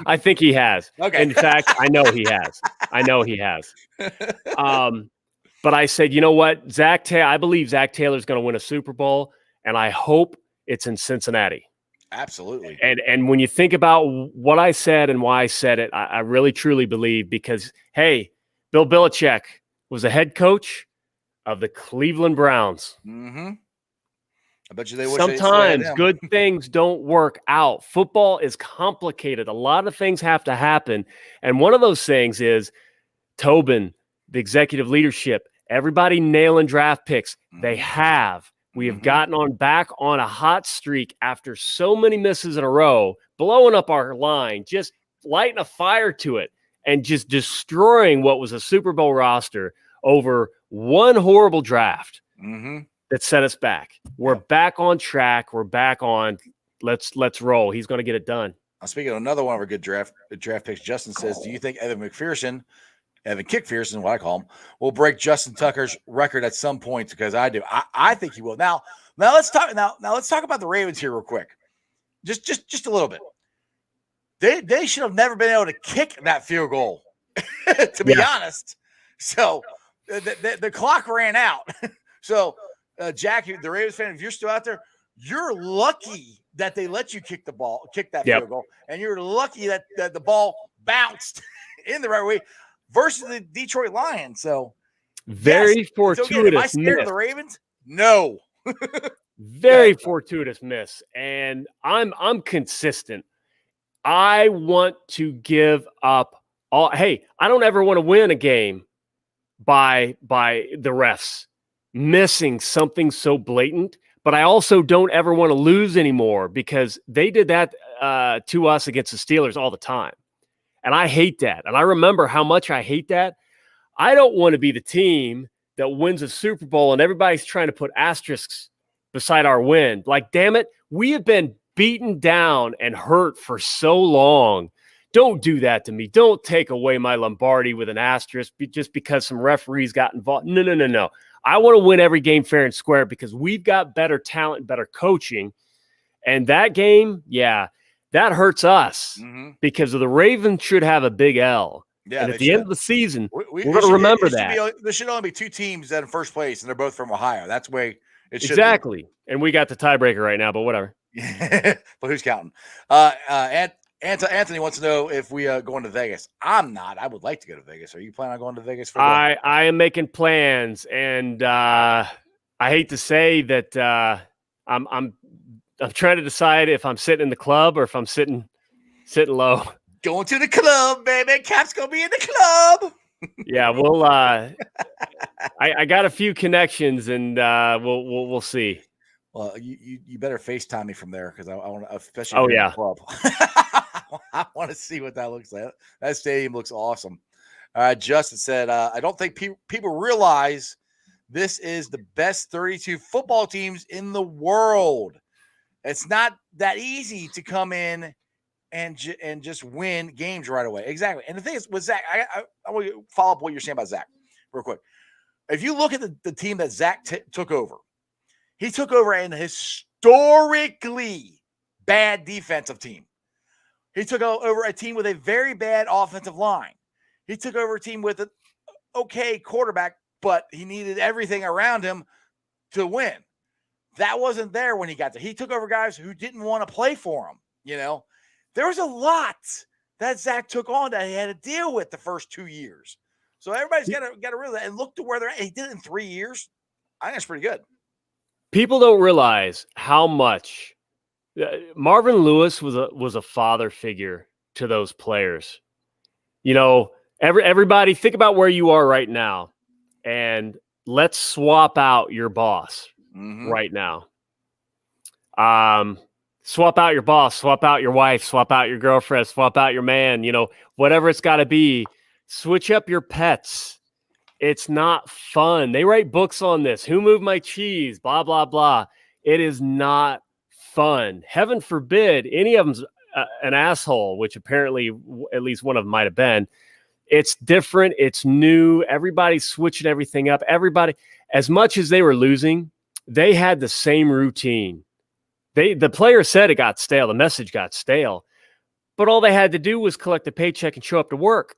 I think he has. Okay. In fact, I know he has. But I said, you know what? I believe Zach Taylor's going to win a Super Bowl, and I hope it's in Cincinnati. Absolutely. And when you think about what I said and why I said it, I really, truly believe because, hey, Bill Belichick was a head coach of the Cleveland Browns. Mm-hmm. I bet you they wish sometimes good things don't work out. Football is complicated. A lot of things have to happen. And one of those things is Tobin, the executive leadership, Everybody nailing draft picks. They Mhm. have. We have Mhm. gotten back on a hot streak after so many misses in a row, blowing up our line, just lighting a fire to it, and just destroying what was a Super Bowl roster over one horrible draft Mhm. that set us back. We're Yep. back on track. We're back on. Let's roll. He's going to get it done. Speaking of another one of our good draft picks, Justin says, "Do you think Evan Kickpherson, what I call him, will break Justin Tucker's record at some point?" Because I do. I think he will. Now let's talk. Now let's talk about the Ravens here real quick. Just a little bit. They should have never been able to kick that field goal, to be honest. So the clock ran out. So Jack, the Ravens fan, if you're still out there, you're lucky that they let you kick that field goal, and you're lucky that the ball bounced in the right way versus the Detroit Lions. So very fortuitous. So again, am I scared of the Ravens? No. Very fortuitous miss, and I'm consistent. I want to give up all. Hey, I don't ever want to win a game by the refs missing something so blatant. But I also don't ever want to lose anymore because they did that to us against the Steelers all the time. And I hate that. And I remember how much I hate that. I don't want to be the team that wins a Super Bowl and everybody's trying to put asterisks beside our win. Like, damn it, we have been beaten down and hurt for so long. Don't do that to me. Don't take away my Lombardi with an asterisk just because some referees got involved. No. I want to win every game fair and square because we've got better talent, better coaching. And that game, that hurts us because the Ravens should have a big L. Yeah, and at the end of the season, we're going to remember that. There should only be two teams that in first place, and they're both from Ohio. That's the way it should be. And we got the tiebreaker right now, but whatever. But who's counting? Anthony wants to know if we going to Vegas. I'm not. I would like to go to Vegas. Are you planning on going to Vegas? I am making plans, and I hate to say that I'm trying to decide if I'm sitting in the club or if I'm sitting low. Going to the club, baby. Cap's gonna be in the club. Yeah, we'll. I got a few connections, and we'll see. Well, you better FaceTime me from there because I want to, especially. Oh yeah. Club. I want to see what that looks like. That stadium looks awesome. Justin said, I don't think people realize this is the best 32 football teams in the world. It's not that easy to come in and just win games right away. Exactly. And the thing is with Zach, I want to follow up what you're saying about Zach real quick. If you look at the team that Zach took over, he took over an historically bad defensive team. He took over a team with a very bad offensive line. He took over a team with an okay quarterback, but he needed everything around him to win. That wasn't there when he got there. He took over guys who didn't want to play for him. You know, there was a lot that Zach took on that he had to deal with the first 2 years. So everybody's got to realize that and look to where they're at. He did it in 3 years. I think that's pretty good. People don't realize how much Marvin Lewis was a father figure to those players. You know, everybody think about where you are right now, and let's swap out your boss right now. Swap out your boss, swap out your wife, swap out your girlfriend, swap out your man. You know, whatever it's got to be. Switch up your pets. It's not fun. They write books on this. Who moved my cheese? Blah, blah, blah. It is not fun. Heaven forbid any of them's an asshole, which apparently at least one of them might have been. It's different. It's new. Everybody's switching everything up. Everybody, as much as they were losing, they had the same routine. The player said it got stale. The message got stale. But all they had to do was collect a paycheck and show up to work.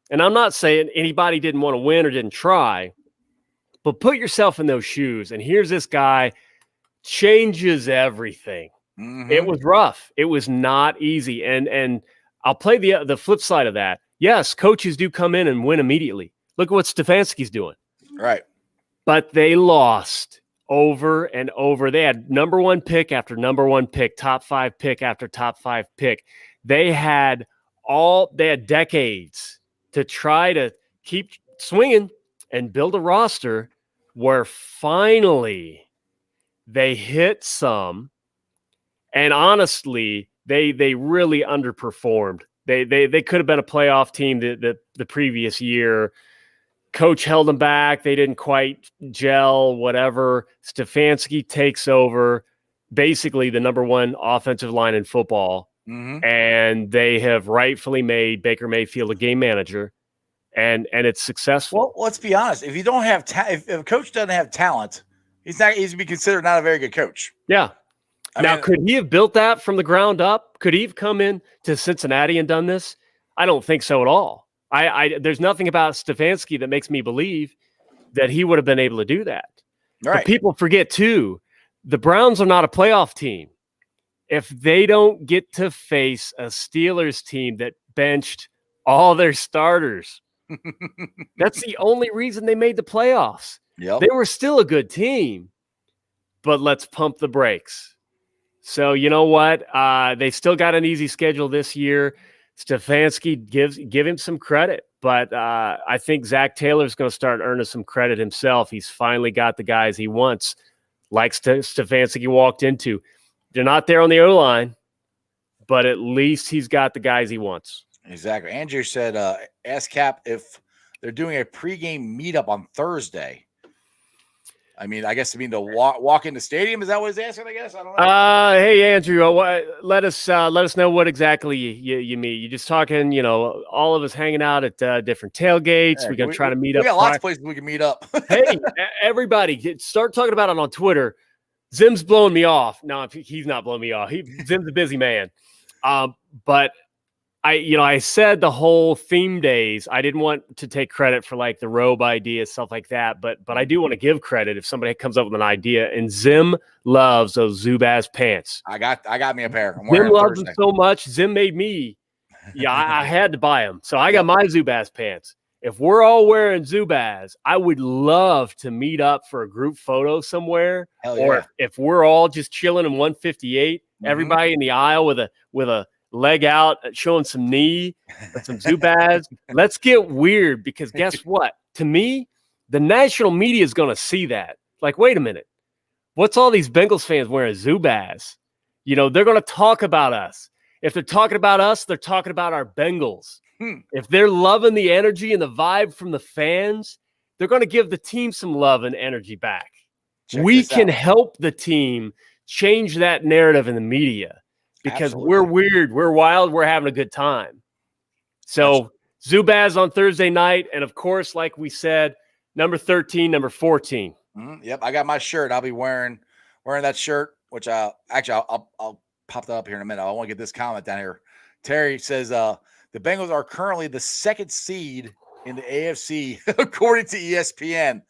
And I'm not saying anybody didn't want to win or didn't try, but put yourself in those shoes. And here's this guy, changes everything. It was rough. It was not easy. And I'll play the flip side of that. Yes, coaches do come in and win immediately. Look at what Stefanski's doing. Right. But they lost over and over. They had number one pick after number one pick, top five pick after top five pick. They had decades to try to keep swinging, and build a roster where finally they hit some. And honestly, they really underperformed. They could have been a playoff team the previous year. Coach held them back. They didn't quite gel, whatever. Stefanski takes over, basically the number one offensive line in football. Mm-hmm. And they have rightfully made Baker Mayfield a game manager, and it's successful. Well, let's be honest. If you don't have if a coach doesn't have talent, he's to be considered not a very good coach. Yeah. Now, could he have built that from the ground up? Could he have come in to Cincinnati and done this? I don't think so at all. There's nothing about Stefanski that makes me believe that he would have been able to do that. Right. But people forget, too, the Browns are not a playoff team. If they don't get to face a Steelers team that benched all their starters, that's the only reason they made the playoffs. Yep. They were still a good team, but let's pump the brakes. So you know what? They still got an easy schedule this year. Stefanski give him some credit, but I think Zach Taylor's going to start earning some credit himself. He's finally got the guys he wants, like Stefanski walked into. They're not there on the O-line, but at least he's got the guys he wants. Exactly. Andrew said, ask Cap if they're doing a pregame meetup on Thursday. I mean, to walk in the stadium. Is that what he's asking? I guess I don't know. Hey Andrew, let us know what exactly you meet. You just talking, all of us hanging out at different tailgates. Yeah, we're gonna try to meet up. We got lots of places we can meet up. Hey, everybody, start talking about it on Twitter. Zim's blowing me off. No, he's not blowing me off. Zim's a busy man. But I said the whole theme days, I didn't want to take credit for like the robe idea, stuff like that. But I do want to give credit if somebody comes up with an idea. And Zim loves those Zubaz pants. I got me a pair. Zim loves them so much. Zim made me. Yeah, I had to buy them. So I got my Zubaz pants. If we're all wearing Zubaz, I would love to meet up for a group photo somewhere. Hell yeah. Or if we're all just chilling in 158, everybody in the aisle with a leg out, showing some knee, some Zubaz. Let's get weird, because guess what? To me, the national media is going to see that. Like, wait a minute. What's all these Bengals fans wearing Zubaz? They're going to talk about us. If they're talking about us, they're talking about our Bengals. If they're loving the energy and the vibe from the fans, they're going to give the team some love and energy back. We can help the team change that narrative in the media, because we're weird, we're wild, we're having a good time. So Zubaz on Thursday night, and of course, like we said, number 13, number 14. Yep, I got my shirt. I'll be wearing that shirt, which I'll pop that up here in a minute. I want to get this comment down here. Terry says, the Bengals are currently the second seed in the AFC, according to ESPN.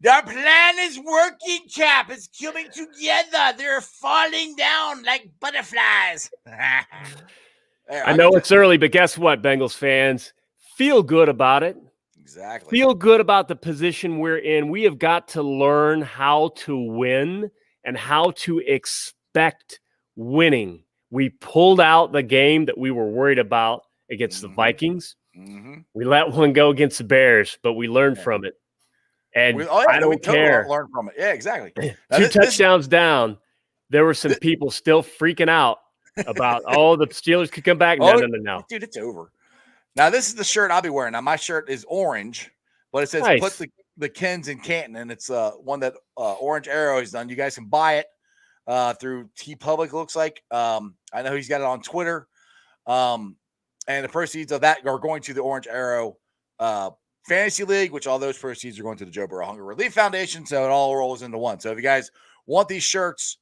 Their plan is working, Cap. It's coming together. They're falling down like butterflies. I know it's early, but guess what, Bengals fans? Feel good about it. Exactly. Feel good about the position we're in. We have got to learn how to win and how to expect winning. We pulled out the game that we were worried about against the Vikings. We let one go against the Bears, but we learned from it. And I don't care. Learn from it. Yeah, exactly. Two touchdowns down. There were some people still freaking out about, the Steelers could come back. No. Dude, it's over. Now, this is the shirt I'll be wearing. Now, my shirt is orange, but it says put the Kens in Canton, and it's one that Orange Arrow has done. You guys can buy it through TeePublic, looks like. I know he's got it on Twitter. And the proceeds of that are going to the Orange Arrow Fantasy League, which all those proceeds are going to the Joe Burrow Hunger Relief Foundation. So it all rolls into one. So if you guys want these shirts,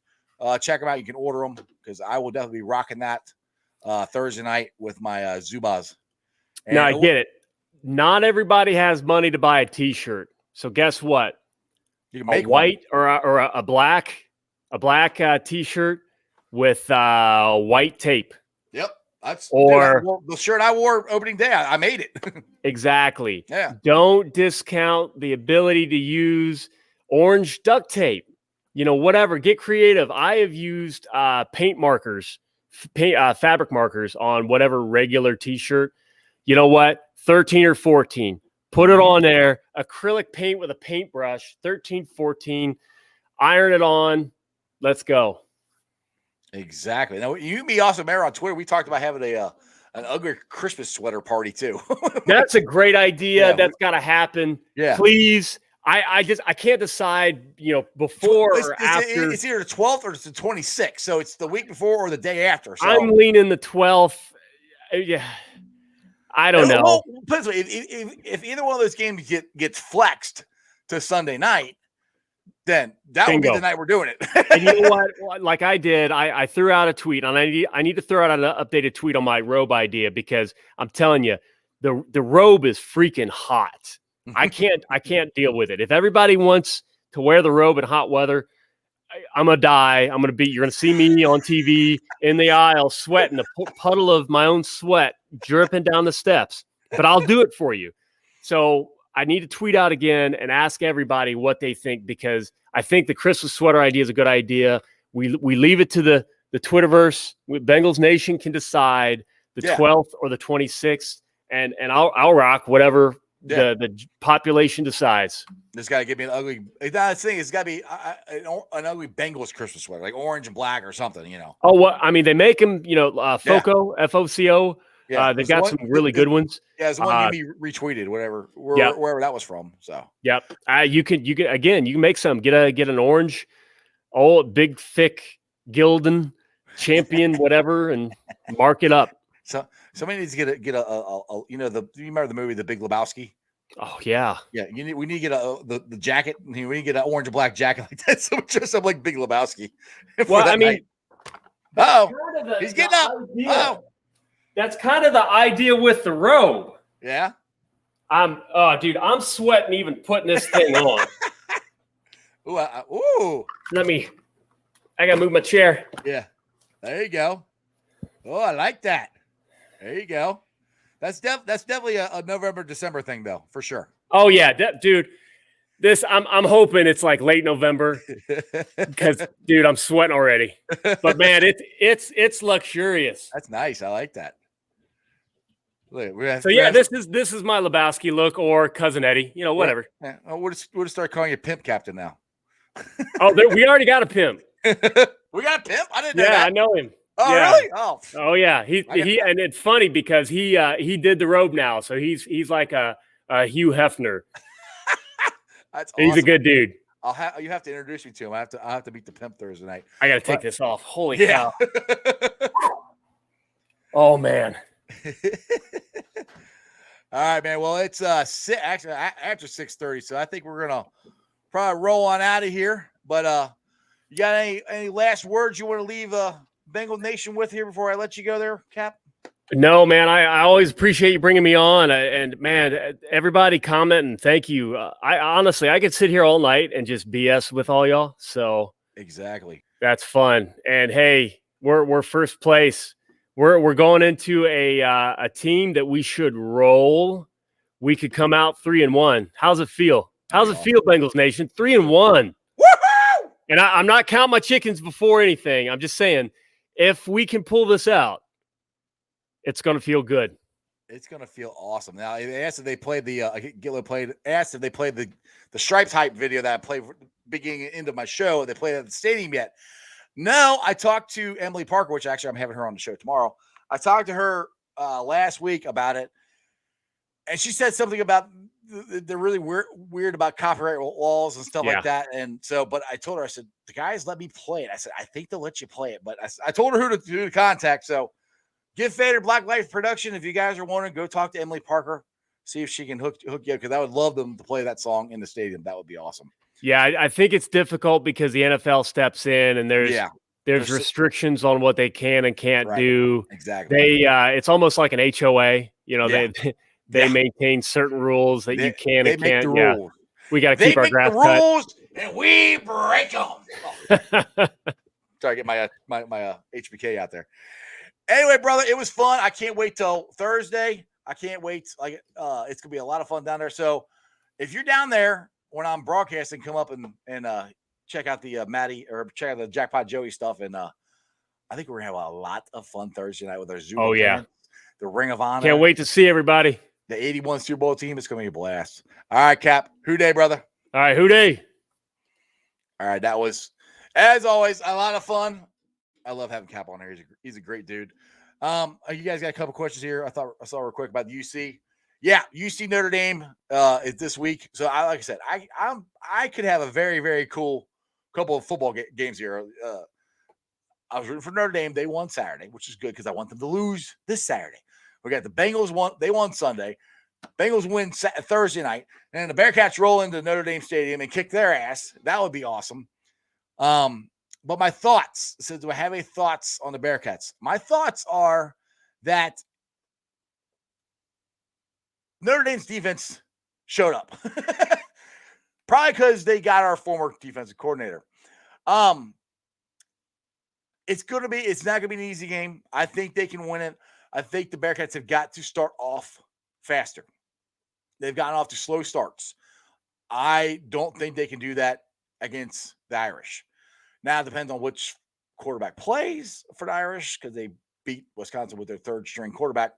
check them out. You can order them, because I will definitely be rocking that Thursday night with my Zubaz. Now, I get it. Not everybody has money to buy a T-shirt. So guess what? You can make white or a black T-shirt with white tape. Yep. The shirt I wore opening day. I made it. Exactly. Yeah. Don't discount the ability to use orange duct tape. Whatever. Get creative. I have used paint markers, fabric markers on whatever regular T-shirt. You know what? 13 or 14. put it on there, acrylic paint with a paintbrush, 13, 14, iron it on. Let's go. Exactly. Now, you and me also, Mayor, on Twitter, we talked about having an ugly Christmas sweater party too. That's a great idea. Yeah, That's got to happen. Yeah. Please. I can't decide, before or after. It's either the 12th or it's the 26th. So it's the week before or the day after. So I'm leaning the 12th. Yeah. I don't know. Well, if either one of those games gets flexed to Sunday night, then that would be the night we're doing it. And you know what? Like I did, I threw out a tweet, and I need to throw out an updated tweet on my robe idea, because I'm telling you, the robe is freaking hot. I can't deal with it. If everybody wants to wear the robe in hot weather, I'm gonna die. You're gonna see me on TV in the aisle sweating, a puddle of my own sweat dripping down the steps. But I'll do it for you. So I need to tweet out again and ask everybody what they think, because I think the Christmas sweater idea is a good idea. We leave it to the Twitterverse. Bengals Nation can decide the 12th or the 26th, and I'll rock whatever the population decides. There's got to give me an ugly. That's the thing. It's got to be an ugly Bengals Christmas sweater, like orange and black or something. Oh, well, I mean, they make them. FOCO, FOCO. Yeah, they've got some really good ones. Yeah, it's the one you retweeted, wherever that was from. So yep, you can make some. Get an orange, big thick Gildan champion, whatever, and mark it up. So somebody needs to get a you remember the movie The Big Lebowski? Oh yeah. Yeah, we need to get the jacket. We need to get an orange and black jacket like that. So just some like Big Lebowski. Well, I mean, he's getting up. Oh, that's kind of the idea with the robe. Yeah. Dude, I'm sweating even putting this thing on. Ooh. I gotta move my chair. Yeah. There you go. Oh, I like that. There you go. That's definitely a November, December thing, though, for sure. Oh yeah, dude. This I'm hoping it's like late November, because dude, I'm sweating already. But man, it's luxurious. That's nice. I like that. Look, this is my Lebowski look, or Cousin Eddie. Whatever. Yeah. We'll just start calling you Pimp Captain now. We already got a pimp. We got a pimp. I didn't know that. Yeah, I know him. Oh, yeah. Really? Oh yeah. He and it's funny because he did the robe now, so he's like a Hugh Hefner. That's awesome. He's a good dude. You have to introduce me to him. I have to meet the pimp Thursday night. I got to take this off. Holy cow! Oh man. All right, man. Well, it's actually after 6:30, so I think we're gonna probably roll on out of here. But you got any last words you want to leave Bengal Nation with here before I let you go there, Cap? No, man. I always appreciate you bringing me on, and man, everybody commenting, thank you. I honestly, I could sit here all night and just BS with all y'all. So exactly, that's fun. And hey, we're first place. We're going into a team that we should roll. We could come out 3-1. How's it feel? How's it feel, Bengals Nation? 3-1. Woohoo! And I'm not counting my chickens before anything. I'm just saying, if we can pull this out, it's going to feel good. It's going to feel awesome. Now, they asked if they played asked if they played the Stripes hype video that I played beginning into my show. They played it at the stadium yet. No, I talked to Emily Parker, which actually I'm having her on the show tomorrow. I talked to her last week about it, and she said something about they're really weird about copyright laws and stuff like that. And so, but I told her, I said, the guys let me play it. I said, I think they'll let you play it, but I told her who to contact. So give Fader Black Life Production. If you guys are wondering, go talk to Emily Parker, see if she can hook you up, because I would love them to play that song in the stadium. That would be awesome. Yeah, I think it's difficult because the NFL steps in and there's restrictions on what they can and can't do. Exactly. It's almost like an HOA. They maintain certain rules that you can and can't. Yeah, we got to keep our grass cut. Rules and we break them. Sorry, get my HBK out there. Anyway, brother, it was fun. I can't wait till Thursday. I can't wait. It's gonna be a lot of fun down there. So if you're down there when I'm broadcasting, come up and check out the Matty, or check out the Jackpot Joey stuff. And I think we're gonna have a lot of fun Thursday night with our Zoom. Oh yeah, the Ring of Honor. Can't wait to see everybody. the 81 Super Bowl team. It's going to be a blast. All right, Cap. Who day, brother? All right, who day? All right, that was, as always, a lot of fun. I love having Cap on here. He's a great dude. You guys got a couple questions here. I saw real quick about the UC. Yeah, UC Notre Dame is this week. So like I said, I could have a very, very cool couple of football games here. I was rooting for Notre Dame. They won Saturday, which is good because I want them to lose this Saturday. We got the Bengals they won Sunday. Bengals win Thursday night, and the Bearcats roll into Notre Dame Stadium and kick their ass. That would be awesome. But my thoughts, so do I have any thoughts on the Bearcats? My thoughts are that Notre Dame's defense showed up. Probably because they got our former defensive coordinator. It's not going to be an easy game. I think they can win it. I think the Bearcats have got to start off faster. They've gotten off to slow starts. I don't think they can do that against the Irish. Now, it depends on which quarterback plays for the Irish because they beat Wisconsin with their third-string quarterback.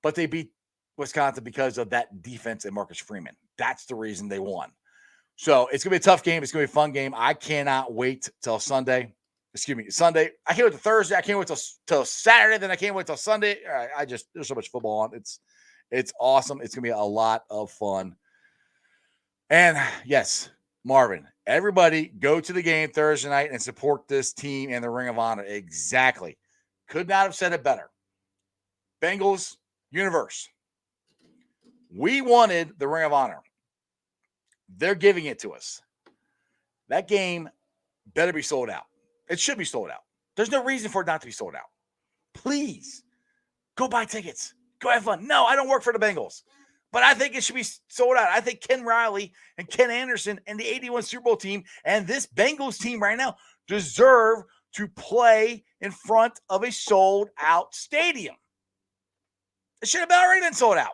But they beat Wisconsin because of that defense and Marcus Freeman. That's the reason they won. So it's going to be a tough game. It's going to be a fun game. I cannot wait till Sunday. Sunday. I can't wait till Thursday. I can't wait till Saturday. Then I can't wait till Sunday. There's so much football on. It's awesome. It's going to be a lot of fun. And yes, Marvin, everybody go to the game Thursday night and support this team and the Ring of Honor. Exactly. Could not have said it better. Bengals Universe. We wanted the Ring of Honor. They're giving it to us. That game better be sold out. It should be sold out. There's no reason for it not to be sold out. Please go buy tickets. Go have fun. No, I don't work for the Bengals, but I think it should be sold out. I think Ken Riley and Ken Anderson and the 81 Super Bowl team and this Bengals team right now deserve to play in front of a sold out stadium. It should have already been sold out.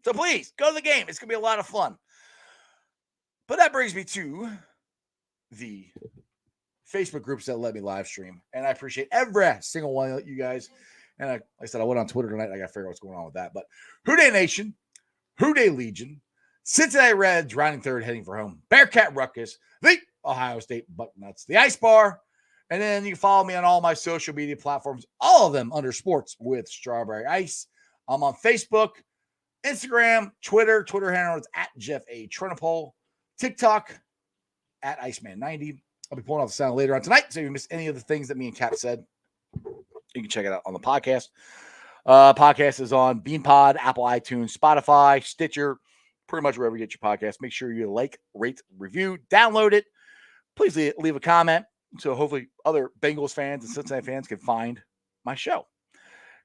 So please go to the game. It's going to be a lot of fun. But that brings me to the Facebook groups that let me live stream. And I appreciate every single one of you guys. And like I said, I went on Twitter tonight. I got to figure out what's going on with that. But Who Day Nation, Who Day Legion, Cincinnati Reds rounding third, heading for home, Bearcat Ruckus, the Ohio State Bucknuts, the Ice Bar. And then you can follow me on all my social media platforms, all of them under Sports with Strawberry Ice. I'm on Facebook, Instagram, Twitter handle is at Jeff A. Trinopole, TikTok at Iceman90. I'll be pulling off the sound later on tonight, so if you miss any of the things that me and Cap said, you can check it out on the podcast. Podcast is on BeanPod, Apple iTunes, Spotify, Stitcher, pretty much wherever you get your podcast. Make sure you like, rate, review, download it. Please leave a comment so hopefully other Bengals fans and Cincinnati fans can find my show.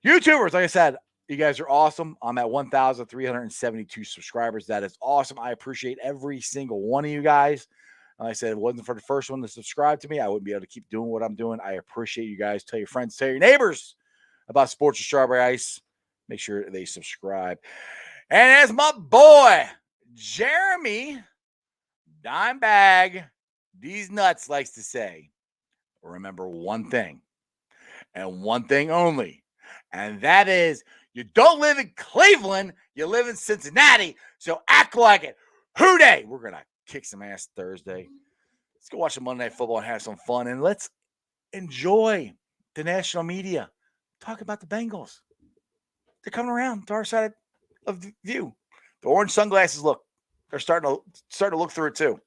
YouTubers, like I said, you guys are awesome. I'm at 1,372 subscribers. That is awesome. I appreciate every single one of you guys. Like I said, if it wasn't for the first one to subscribe to me, I wouldn't be able to keep doing what I'm doing. I appreciate you guys. Tell your friends, tell your neighbors about Sports with Strawberry Ice. Make sure they subscribe. And as my boy, Jeremy Dimebag, these nuts likes to say, remember one thing and one thing only. And that is, you don't live in Cleveland, you live in Cincinnati. So act like it. Who Day? We're going to kick some ass Thursday. Let's go watch some Monday Night Football and have some fun. And let's enjoy the national media. Talk about the Bengals. They're coming around to our side of the view. The orange sunglasses, look. They're starting to look through it too.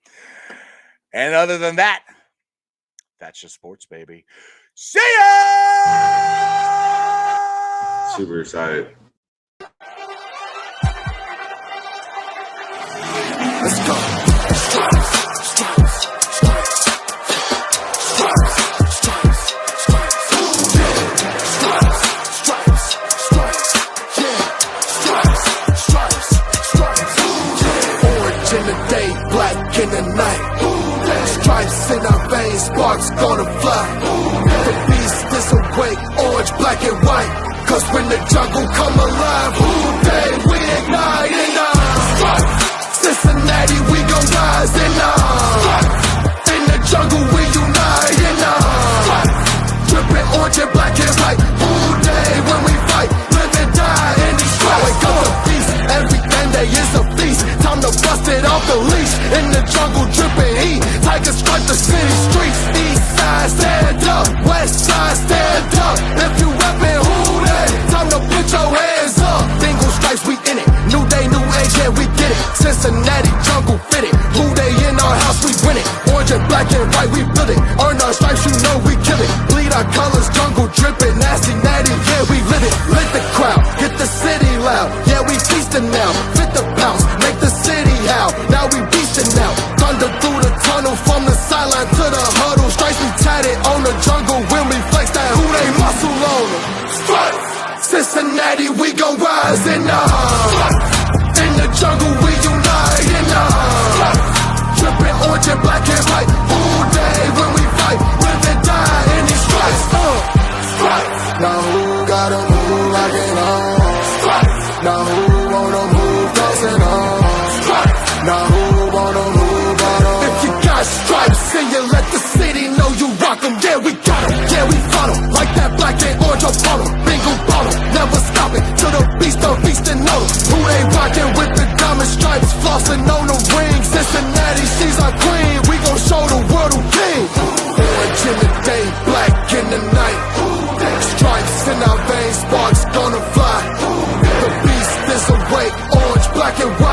And other than that, that's just sports, baby. See ya! Super excited. Let's go. Orange in the day, black in the night. Stripes in our veins, sparks gonna fly. The beast is awake, orange, black and white. Cause when the jungle come alive, who day we ignite and Cincinnati, we gon' rise and in the jungle we unite and dripping orange and black and white. Who day when we fight, live and die in Detroit. Cause the beast the leash. In the jungle dripping heat, tigers strike the city streets. East side stand up, west side stand up. If you rapping, who that? Time to put your hands up. Bengals stripes, we in it. New day, new age, yeah, we get it. Cincinnati jungle fitted. Who they in our house, we win it. Orange and black and white, we build it. Earn our stripes, you know we kill it. Bleed our colors, jungle dripping. Nasty, natty, yeah, we live it. Lit the crowd, get the city loud. Yeah, we feasting now. Fit the pounce, make the city howl. Now we beastin' now. Thunder through the tunnel, from the sideline to the huddle. Stripes we tatted on the jungle when we flex that who they muscle on them. Stripes, Cincinnati, we gon' rise in the in the jungle, we unite in the dripping orange and black and white. All day when we fight, live and die in these stripes. Stripes. Now who gotta move like it on? Stripes. Now who wanna move dancing on? Stripes. Now who wanna move on? If you got stripes and you let the city know you rock 'em, yeah we got 'em, yeah we fought 'em. Like that black and orange up on 'em, Bengal bottom, never stopping till the beast on feasting on 'em. Who they rockin' with the diamond stripes, flossing on the ring. Cincinnati, she's our queen, we gon' show the world who king. Orange in the day, black in the night. Stripes in our veins, sparks gonna fly. The beast is awake, orange, black and white.